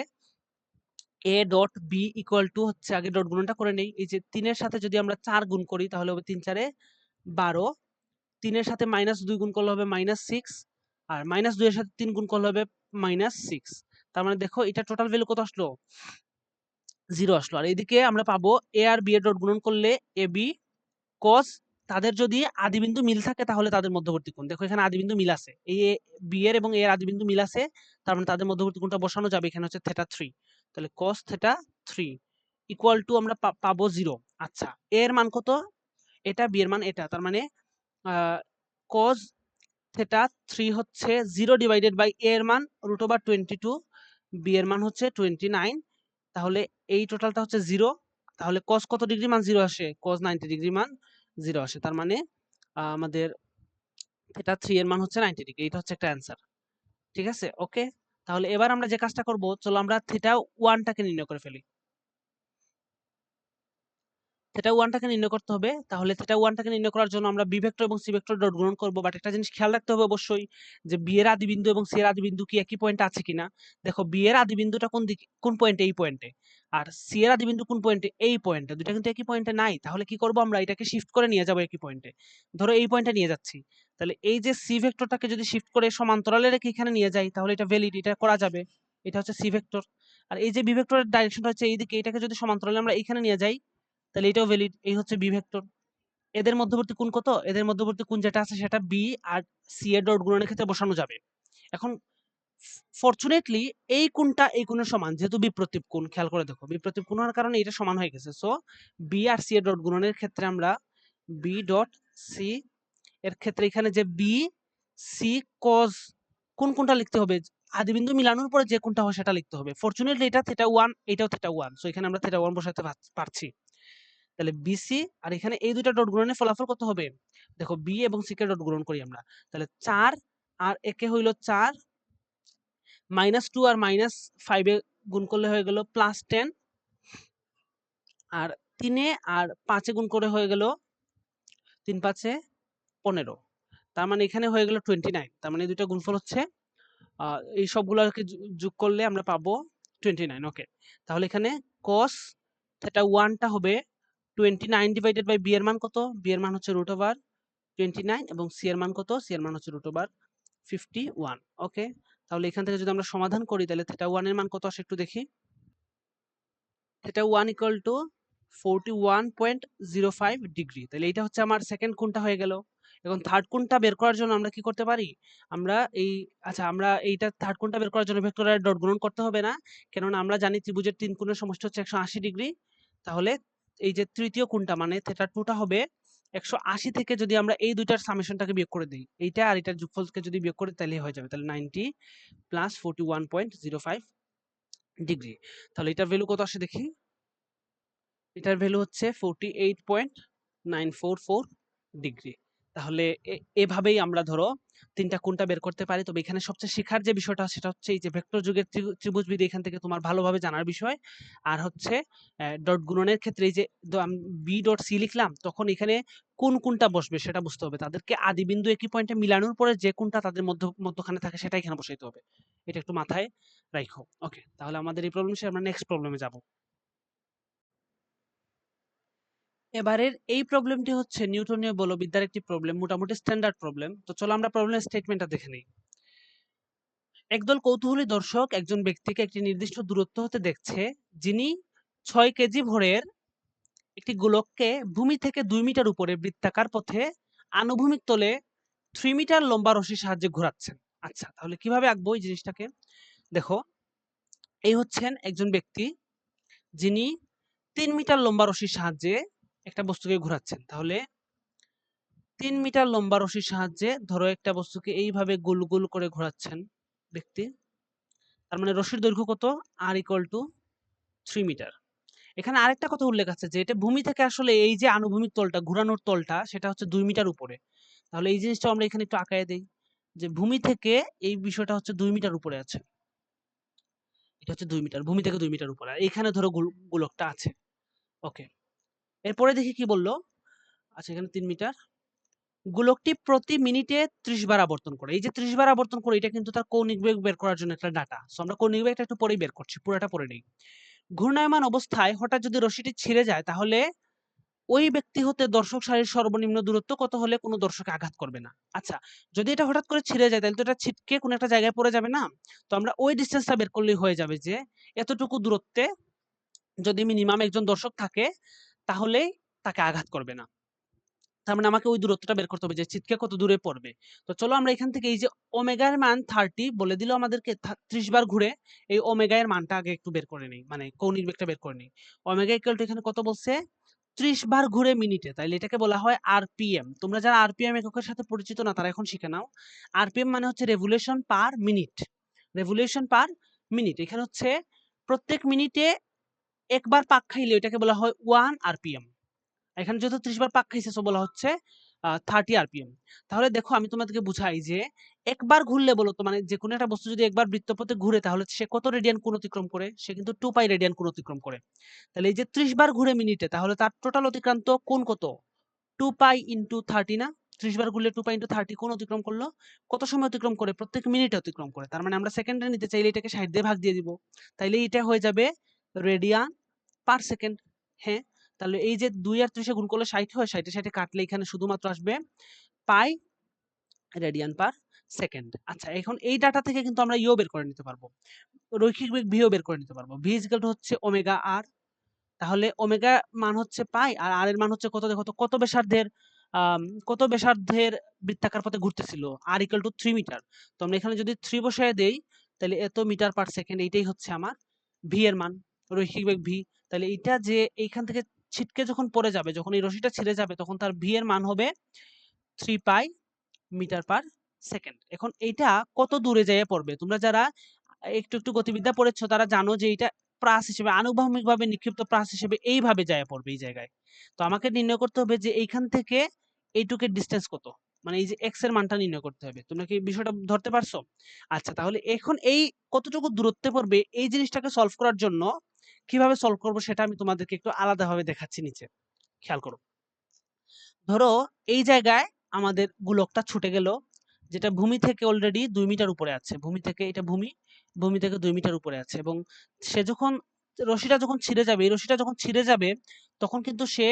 a dot b equal to হচ্ছে, আগে ডট গুণনটা করে নেই। এই যে 3 এর সাথে যদি আমরা 4 গুণ করি তাহলে হবে 3 4 12। 3 এর সাথে -2 গুণ করলে হবে -6 আর -2 এর সাথে 3 গুণ করলে হবে -6। তার মানে দেখো এটা টোটাল ভ্যালু কত আসলো? 0 আসলো। আর এইদিকে আমরা পাবো এ আর বি এর ডট গুণন করলে এ বি cos, তাদের যদি আদিবিন্দু মিল থাকে তাহলে তাদের মধ্যবর্তী কোণ। দেখো এখানে আদিবিন্দু মিল আছে, এই বি এর এবং এ এর আদিবিন্দু মিল আছে, তার মানে তাদের মধ্যবর্তী কোণটা বসানো যাবে। এখানে হচ্ছে থিটা 3। তাহলে cos থিটা 3 ইকুয়াল টু আমরা পাবো 0। আচ্ছা, এ এর মান কত? এটা, বি এর মান এটা। তার মানে cos থিটা 3 হচ্ছে 0 ডিভাইডেড বাই এ এর মান √22 বি এর মান হচ্ছে 29, তাহলে এই টোটালটা হচ্ছে 0, তাহলে cos কত ডিগ্রি মান 0 আসে? cos 90 ডিগ্রি মান 0 আসে। তার মানে আমাদের থিটা 3 এর মান হচ্ছে 90 ডিগ্রি। এটা হচ্ছে একটা অ্যান্সার। ঠিক আছে? ওকে। তাহলে এবার আমরা যে কাজটা করব, চলো আমরা থিটা 1 টাকে নির্ণয় করে ফেলি। থিটা 1 টাকে নির্ণয় করতে হবে। তাহলে থিটা 1 টাকে নির্ণয় করার জন্য আমরা বি ভেক্টর এবং সি ভেক্টর ডট গুণন করব। বাট একটা জিনিস খেয়াল রাখতে হবে অবশ্যই, যে বি এর আদি বিন্দু এবং সি এর আদি বিন্দু কি একই পয়েন্টে আছে কিনা। দেখো বি এর আদি বিন্দুটা কোন দিকে, কোন পয়েন্টে? এই পয়েন্টে। আর সি এর আদি বিন্দু কোন পয়েন্টে? এই পয়েন্টে। দুটো কিন্তু একই পয়েন্টে নাই। তাহলে কি করব আমরা? এটাকে শিফট করে নিয়ে যাব একই পয়েন্টে। ধরো এই পয়েন্টে নিয়ে যাচ্ছি। তাহলে এই যে সি ভেক্টরটাকে যদি শিফট করে সমান্তরালে রেখে এখানে নিয়ে যাই, তাহলে এটা ভ্যালিড, এটা করা যাবে। এটা হচ্ছে সি ভেক্টর। আর এই যে বি ভেক্টরের ডাইরেকশনটা হচ্ছে এইদিকে, এটাকে যদি সমান্তরালে আমরা এইখানে নিয়ে যাই, তাহলে এটাও ভ্যালিড। এই হচ্ছে বি ভেক্টর। এদের মধ্যবর্তী কোণ কত? এদের মধ্যবর্তী কোণ যেটা আছে সেটা বি আর সি এর ডট গুণনের ক্ষেত্রে বসানো যাবে। এখন ফরচুনেটলি এই কোণটা এই কোণের সমান, যেহেতু বিপ্রতীপ কোণ। খেয়াল করে দেখো, বিপ্রতীপ কোণ হওয়ার কারণে এটা সমান হয়ে গেছে। সো বি আর সি এর ডট গুণনের ক্ষেত্রে আমরা বি ডট সি এর ক্ষেত্রে এখানে যে বি সি কজ কোন কোণটা লিখতে হবে? আদিবিন্দু মিলানোর পরে যে কোণটা হয় সেটা লিখতে হবে। ফরচুনেটলি এটা থিটা 1, এটাও থিটা 1। সো এখানে আমরা থিটা 1 বসাতে পারছি। তাহলে বিসি আর এখানে এই দুইটা ডট গুণনের ফলাফল কত হবে? দেখো বি এবং সি কে ডট গুণন করি আমরা। তাহলে 4 আর একে হইল 4, -2 আর -5 এ গুণ করলে হয়ে গেল +10, আর 3 এ আর 5 এ গুণ করে হয়ে গেল 3 5 এ 15। তার মানে এখানে হয়ে গেল 29। তার মানে এই দুইটা গুণফল হচ্ছে এই সবগুলোকে যোগ করলে আমরা পাবো 29। ওকে। তাহলে এখানে cos থিটা 1 টা হবে 29 ডিভাইডেড বাই বি এর মান কত? বি এর মান হচ্ছে √29 এবং সি এর মান কত? সি এর মান হচ্ছে √51। ওকে। তাহলে এখান থেকে যদি আমরা সমাধান করি, তাহলে থিটা 1 এর মান কত আসে একটু দেখি। Theta 1 equal to 41.05 degree. তাহলে এটা হচ্ছে আমার সেকেন্ড কোণটা হয়ে গেল। এখন থার্ড কোণটা বের করার জন্য আমরা কি করতে পারি? আমরা আমরা এইটা থার্ড কোণটা বের করার জন্য ভেক্টরের ডট গুণন করতে হবে না। কেননা আমরা জানি ত্রিভুজের 3 কোণের সমষ্টি হচ্ছে 180 ডিগ্রি। তাহলে এই যে তৃতীয় কোণটা মানে থিটা 2 টা হবে 180 থেকে যদি আমরা এই দুইটার সামেশনটাকে বিয়োগ করে দেই, এইটা আর এটার যোগফলকে যদি বিয়োগ করি তাহলে হয়ে যাবে। তাহলে 90 প্লাস 41.05 ডিগ্রি। তাহলে এটার ভ্যালু কত আসে দেখি। এটার ভ্যালু হচ্ছে 48.944 ডিগ্রি। তাহলে এভাবেই আমরা ধরো তিনটা কোণটা বের করতে পারি। তবে এখানে সবচেয়ে শেখার যে বিষয়টা সেটা হচ্ছে এই যে ভেক্টর যুগের ত্রিভুজবিধি, এখান থেকে তোমার ভালোভাবে জানার বিষয়। আর হচ্ছে ডট গুণনের ক্ষেত্রে এই যে বি ডট সি লিখলাম, তখন এখানে কোন কোণটা বসবে সেটা বুঝতে হবে। তাদেরকে আদি বিন্দু একই পয়েন্টে মিলানোর পরে যে কোণটা তাদের মধ্যখানে থাকে সেটা এখানে বসাইতে হবে। এটা একটু মাথায় রাখো। ওকে, তাহলে আমাদের এই প্রবলেম শেষে আমরা নেক্সট প্রবলেমে যাব। এবারের এই প্রবলেমটি হচ্ছে নিউটনীয় বলবিদ্যার একটি প্রবলেম, মোটামুটি স্ট্যান্ডার্ড প্রবলেম। তো চলো আমরা প্রবলেমের স্টেটমেন্টটা দেখে নিই। একদল কৌতূহলী দর্শক একজন ব্যক্তিকে একটি নির্দিষ্ট দূরত্ব হতে দেখছে, যিনি 6 কেজি ভরের একটি গোলককে ভূমি থেকে 2 মিটার উপরে বৃত্তাকার পথে আনুভূমিক তলে 3 মিটার লম্বা রশির সাহায্যে ঘোরাচ্ছেন। আচ্ছা, তাহলে কিভাবে আঁকবো এই জিনিসটাকে? দেখো, এই হচ্ছেন একজন ব্যক্তি যিনি 3 মিটার লম্বা রশির সাহায্যে একটা বস্তুকে ঘোরাচ্ছেন। তাহলে 3 মিটার লম্বা রশির সাহায্যে ধরো একটা বস্তুকে এইভাবে গোল গোল করে ঘোরাচ্ছেন ব্যক্তি। তার মানে রশির দৈর্ঘ্য কত? r equal to 3 metre. এখানে আরেকটা কথা উল্লেখ আছে যে এটা ভূমি থেকে আসলে এই যে আনুভূমিক তলটা, ঘোরানোর তলটা, সেটা হচ্ছে 2 মিটার উপরে। তাহলে এই জিনিসটা আমরা এখানে একটু আঁকায়ে দেই যে ভূমি থেকে এই বিষয়টা হচ্ছে 2 মিটার উপরে আছে। এটা হচ্ছে 2 মিটার, ভূমি থেকে 2 মিটার উপরে। আর এখানে ধরো গোলকটা আছে। ওকে, এরপরে দেখি কি বললো। আচ্ছা, এখানে 3 মিটার। গোলকটি প্রতি মিনিটে 30 বার আবর্তন করে। এই যে 30 বার আবর্তন করে, এটা কিন্তু তার কৌণিক বেগ বের করার জন্য একটা ডাটা। সো আমরা কৌণিক বেগটা একটু পরেই বের করছি, পুরোটা পরে নেই। ঘূর্ণায়মান অবস্থায় হঠাৎ যদি রশিটি ছিঁড়ে যায়, তাহলে ওই ব্যক্তি হতে দর্শক সারির সর্বনিম্ন দূরত্ব কত হলে কোনো দর্শকে আঘাত করবে না? আচ্ছা, যদি এটা হঠাৎ করে ছিঁড়ে যায় তাহলে তো এটা ছিটকে কোনো একটা জায়গায় পড়ে যাবে না? তো আমরা ওই ডিসটেন্সটা বের করলেই হয়ে যাবে যে এতটুকু দূরত্বে যদি মিনিমাম একজন দর্শক থাকে তাহলেই তাকে আঘাত করবে না। তার মানে আমাকে ওই দূরত্বটা বের করতে হবে যে ছিটকে কত দূরে পড়বে। তো চলো আমরা এখান থেকে এই যে ওমেগার মান 30 বলে দিল আমাদেরকে, 30 বার ঘুরে এই ওমেগা এর মানটা আগে একটু বের করে নেই, মানে কৌণিক বেগটা বের করে নেই। ওমেগা ইকুয়াল টু এখানে কত বলছে? 30 বার ঘুরে মিনিটে। তাইলে এটাকে বলা হয় আরপিএম। তোমরা যারা আরপিএম এককের সাথে পরিচিত না তারা এখন শিখে নাও। আরপিএম মানে হচ্ছে revolution per minute. Revolution per minute. এখানে হচ্ছে প্রত্যেক মিনিটে একবার পাক খাইলে ওইটাকে বলা হয় 1 আরপিএম। এখানে যেহেতু 30 বার পাক খাইছে, সো বলা হচ্ছে 30 আরপিএম। তাহলে দেখো আমি তোমাদেরকে বুঝাই যে একবার ঘুরলে বলো তো, মানে যে কোনো একটা বস্তু যদি একবার বৃত্তপথে ঘুরে তাহলে সে কত রেডিয়ান কোণ অতিক্রম করে? সে কিন্তু 2 পাই রেডিয়ান কোণ অতিক্রম করে। তাহলে এই যে 30 বার ঘুরে মিনিটে, তাহলে তার টোটাল অতিক্রান্ত কোণ কত? 2 পাই ইনটু 30 না? 30 বার ঘুরলে 2 পাই ইনটু 30 কোণ অতিক্রম করলো। কত সময় অতিক্রম করে? প্রত্যেক মিনিটে অতিক্রম করে। তার মানে আমরা সেকেন্ডে নিতে চাইলে এটাকে 60 দিয়ে ভাগ দিয়ে দিব। তাইলে এটা হয়ে যাবে রেডিয়ান পার সেকেন্ড। হ্যাঁ, তাহলে এই যে 2 আর 30 গুণ করলে 60 হয়, 60 এর সাথে কাটলে এখানে শুধুমাত্র আসবে পাই রেডিয়ান পার সেকেন্ড। আচ্ছা, এখন এই ডাটা থেকে কিন্তু আমরা ইও বের করে নিতে পারবো, রৈখিক বেগ ভিও বের করে নিতে পারবো। ভি ইকুয়াল টু হচ্ছে ওমেগা আর। তাহলে ওমেগা মান হচ্ছে পাই আর আর এর মান হচ্ছে কত? দেখো তো, কত ব্যাসার্ধের কত ব্যাসার্ধের বৃত্তাকার পথে ঘুরতেছিল? আর ইকুয়াল টু 3 মিটার। তো আমরা এখানে যদি 3 বসায় দেই তাহলে এত মিটার পার সেকেন্ড, এইটাই হচ্ছে আমার ভি এর মান, রৈখিক বেগ ভি। তাহলে এইটা যে এইখান থেকে ছিটকে যখন পড়ে যাবে, যখন এই রশিটা ছিঁড়ে যাবে, তখন তার ভি এর মান হবে 3 পাই মিটার পার সেকেন্ড। এখন এইটা কত দূরে যেয়ে পড়বে? তোমরা যারা একটু একটু গতিবিদ্যা পড়েছো তারা জানো যে এটা প্রাস হিসেবে, আনুভূমিকভাবে নিক্ষিপ্ত প্রাস হিসেবে এইভাবে যায় পড়বে এই জায়গায়। তো আমাকে নির্ণয় করতে হবে যে এইখান থেকে এইটুকের ডিস্টেন্স কত, মানে এই যে এক্স এর মানটা নির্ণয় করতে হবে। তোমরা কি বিষয়টা ধরতে পারছো? আচ্ছা, তাহলে এখন এই কতটুকু দূরত্বে পড়বে এই জিনিসটাকে সলভ করার জন্য কিভাবে সলভ করব সেটা আমি তোমাদেরকে একটু আলাদাভাবে দেখাচ্ছি নিচে। খেয়াল করো। ধরো এই জায়গায় আমাদের গোলকটা ছুটে গেল, যেটা ভূমি থেকে অলরেডি 2 মিটার উপরে আছে। ভূমি থেকে, এটা ভূমি, ভূমি থেকে 2 মিটার উপরে আছে, এবং সে যখন রশিটা যখন ছিঁড়ে যাবে, এই রশিটা যখন ছিঁড়ে যাবে তখন কিন্তু সে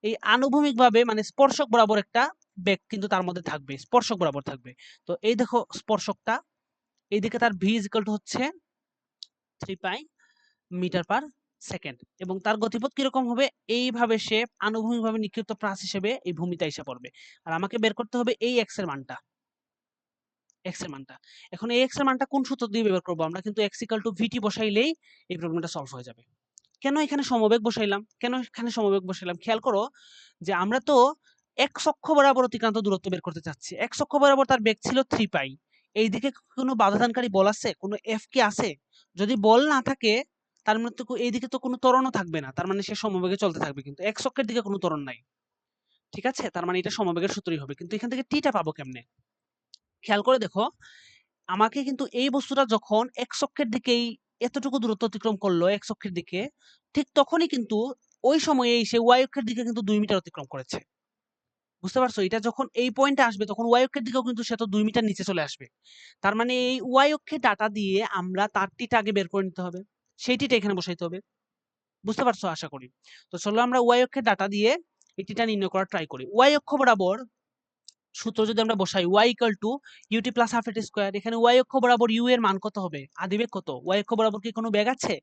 এই আনুভূমিকভাবে মানে স্পর্শক বরাবর একটা বেগ কিন্তু তার মধ্যে থাকবে, স্পর্শক বরাবর থাকবে। তো এই দেখো স্পর্শকটা, এইদিকে তার ভি ইজ ইকুয়াল টু হচ্ছে 3 পাই মিটার পার সেকেন্ড, এবং তার গতিপথ কিরকম হবে? এইভাবে সে আনুভূমিকভাবে নিক্ষিপ্ত প্রাস হিসেবে এই ভূমিতে এসে পড়বে। আর আমাকে বের করতে হবে এই এক্স এর মানটা, এক্স এর মানটা। এখন এই এক্স এর মানটা কোন সূত্র দিয়ে বের করব? আমরা কিন্তু এক্স ইকুয়াল টু ভিটি বসাইলেই এই প্রবলেমটা সলভ হয়ে যাবে। কেন এখানে সমবেগ বসাইলাম? কেন এখানে সমবেগ বসাইলাম? খেয়াল করো যে আমরা তো এক্স অক্ষ বরাবর অতিক্রান্ত দূরত্ব বের করতে চাচ্ছি। এক্স অক্ষ বরাবর তার বেগ ছিল 3 পাই। এইদিকে কোনো বাধাদানকারী বল আছে? কোনো এফ কি আছে? যদি বল না থাকে তার মানে তো এইদিকে তো কোনো ত্বরণও থাকবে না। তার মানে সে সমবেগে চলতে থাকবে, কিন্তু এক্স অক্ষের দিকে কোনো ত্বরণ নাই। ঠিক আছে? তার মানে এটা সমবেগের সূত্রই হবে। কিন্তু এখান থেকে টিটা পাবো কেমনে? খেয়াল করে দেখো, আমাকে কিন্তু এই বস্তুটা যখন এক্স অক্ষের দিকেই এতটুকু দূরত্ব অতিক্রম করলো এক্স অক্ষের দিকে, ঠিক তখনই কিন্তু ওই সময়ে সে ওয়াই অক্ষের দিকে কিন্তু 2 মিটার অতিক্রম করেছে। বুঝতে পারছো? এটা যখন এই পয়েন্টে আসবে তখন ওয়াই অক্ষের দিকেও কিন্তু সে তো 2 মিটার নিচে চলে আসবে। তার মানে এই ওয়াই অক্ষের ডাটা দিয়ে আমরা তার টিটা আগে বের করে নিতে হবে। সেই টিটা এখানে বসাইতে হবে। বুঝতে পারছো আশা করি। তো চলো আমরা ওয়াই অক্ষের ডাটা দিয়ে এই টিটা নির্ণয় করার ট্রাই করি। ওয়াই অক্ষ বরাবর সূত্র যদি আমরা বসাই y equal to u t plus half a t square, এখানে y অক্ষ বরাবর u এর মান কত হবে? আদিবেগ কত? y অক্ষ বরাবর কি কোনো বেগ আছে?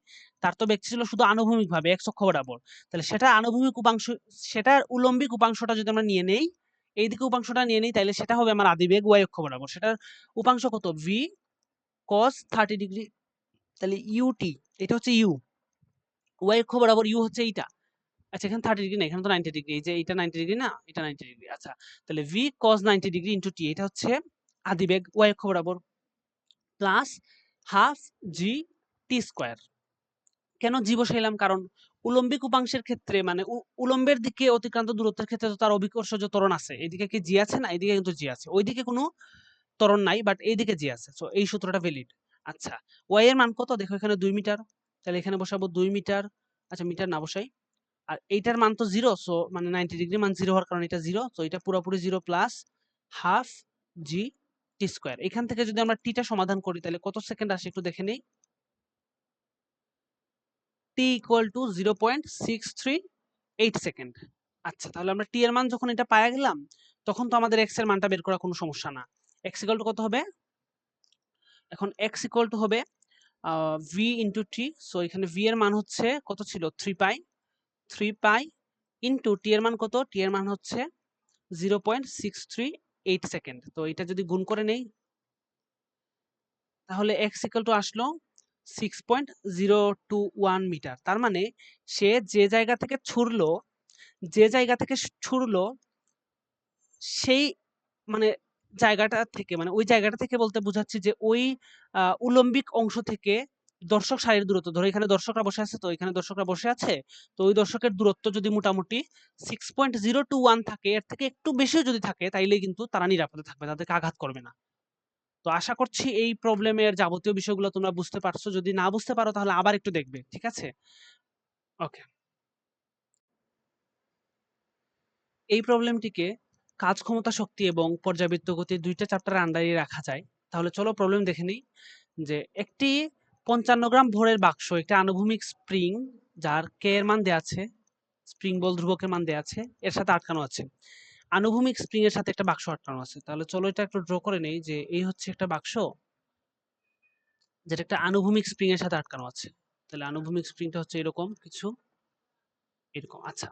তার তো বেগ ছিল শুধু আনুভূমিকভাবে x অক্ষ বরাবর। তাহলে সেটা আনুভূমিক উপাংশ, সেটার উলম্বিক উপাংশটা যদি আমরা নিয়ে নেই, এইদিকে উপাংশটা নিয়ে নেই, তাহলে সেটা হবে আমার আদিবেগ y অক্ষ বরাবর। সেটার উপাংশ কত? v cos 30 degree. তাহলে ut, এটা হচ্ছে u, y অক্ষ বরাবর u হচ্ছে এইটা। আচ্ছা, এখানে 30 ডিগ্রি না, এখানে তো 90 ডিগ্রি। এই যে এটা 90 ডিগ্রি না, এটা 90 ডিগ্রি। আচ্ছা, তাহলে v cos 90 degree into t, এটা হচ্ছে আদিবেগ y অক্ষ বরাবর, প্লাস হাফ জি টি স্কয়ার। কেন জি বসাইলাম? কারণ উলম্বিক উপাংশের ক্ষেত্রে মানে উলম্বের দিকে অতিক্রান্ত দূরত্বের ক্ষেত্রে তো তার অভিকর্ষজ ত্বরণ আছে। এদিকে কি জি আছে না? এদিকে কিন্তু জি আছে। ওইদিকে কোনো ত্বরণ নাই, বাট এইদিকে জি আছে। সো এই সূত্রটা ভ্যালিড। আচ্ছা, y এর মান কত? দেখো এখানে 2 মিটার। তাহলে এখানে বসাবো 2 মিটার। আচ্ছা, মিটার না বসাই। আর এইটার মান তো 0, সো মানে 90 ডিগ্রি মান 0 হওয়ার কারণে এটা 0, সো এটা পুরোপুরি 0 প্লাস হাফ জি টি স্কয়ার। এখান থেকে যদি আমরা টিটা সমাধান করি তাহলে কত সেকেন্ড আসে একটু দেখে নেই। T equal to 0.638 second. আচ্ছা, তাহলে আমরা টি এর মান যখন এটা পাওয়া গেলাম তখন তো আমাদের এক্স এর মানটা বের করা কোনো সমস্যা না। এক্স ইকুয়াল টু কত হবে? এখন এক্স ইকুয়াল টু হবে ভি ইন্টু টি। সো এখানে ভি এর মান হচ্ছে কত ছিল? 3 পাই। 3 পাই ইন্টু টি এর মান কত? টি এর মান হচ্ছে 0.638 সেকেন্ড। তো এটা যদি গুণ করে নেই তাহলে এক্স ইকুয়াল টু আসলো 6.021 মিটার। তার মানে সে যে জায়গা থেকে ছুড়লো, যে জায়গা থেকে ছুড়লো সেই মানে জায়গাটা থেকে, মানে ওই জায়গাটা থেকে বলতে বোঝাচ্ছি যে ওই উলম্বিক অংশ থেকে দর্শক সারির দূরত্ব, ধরো এখানে দর্শকরা বসে আছে, তো এখানে দর্শকরা বসে আছে, তো ওই দর্শকের দূরত্ব যদি মোটামুটি 6.021 থাকে, এর থেকে একটু বেশিও যদি থাকে, তাইলে কিন্তু তারা নিরাপদে থাকবে, তাদেরকে আঘাত করবে না। তো আশা করছি এই প্রবলেমের যাবতীয় বিষয়গুলো তোমরা বুঝতে পারছো। যদি না বুঝতে পারো তাহলে আবার একটু দেখবে, ঠিক আছে? ওকে, এই প্রবলেমটিকে কাজ ক্ষমতা শক্তি এবং পর্যাবৃত্ত গতি দুইটা চ্যাপ্টারের আন্ডারে রাখা যায়। তাহলে চলো প্রবলেম দেখে নিই। যে একটি 55 গ্রাম ভরের বাক্স একটি আনুভূমিক স্প্রিং, যার কে এর মান দেয়া আছে, স্প্রিং বল ধ্রুবকের মান দেয়া আছে, এর সাথে আটকানো আছে। আনুভূমিক স্প্রিং এর সাথে একটা বাক্স আটকানো আছে। তাহলে চলো এটা একটু ড্র করে নেই, যে এই হচ্ছে একটা বাক্স যেটা একটা আনুভূমিক স্প্রিং এর সাথে আটকানো আছে। তাহলে আনুভূমিক স্প্রিংটা হচ্ছে এরকম কিছু, এরকম। আচ্ছা,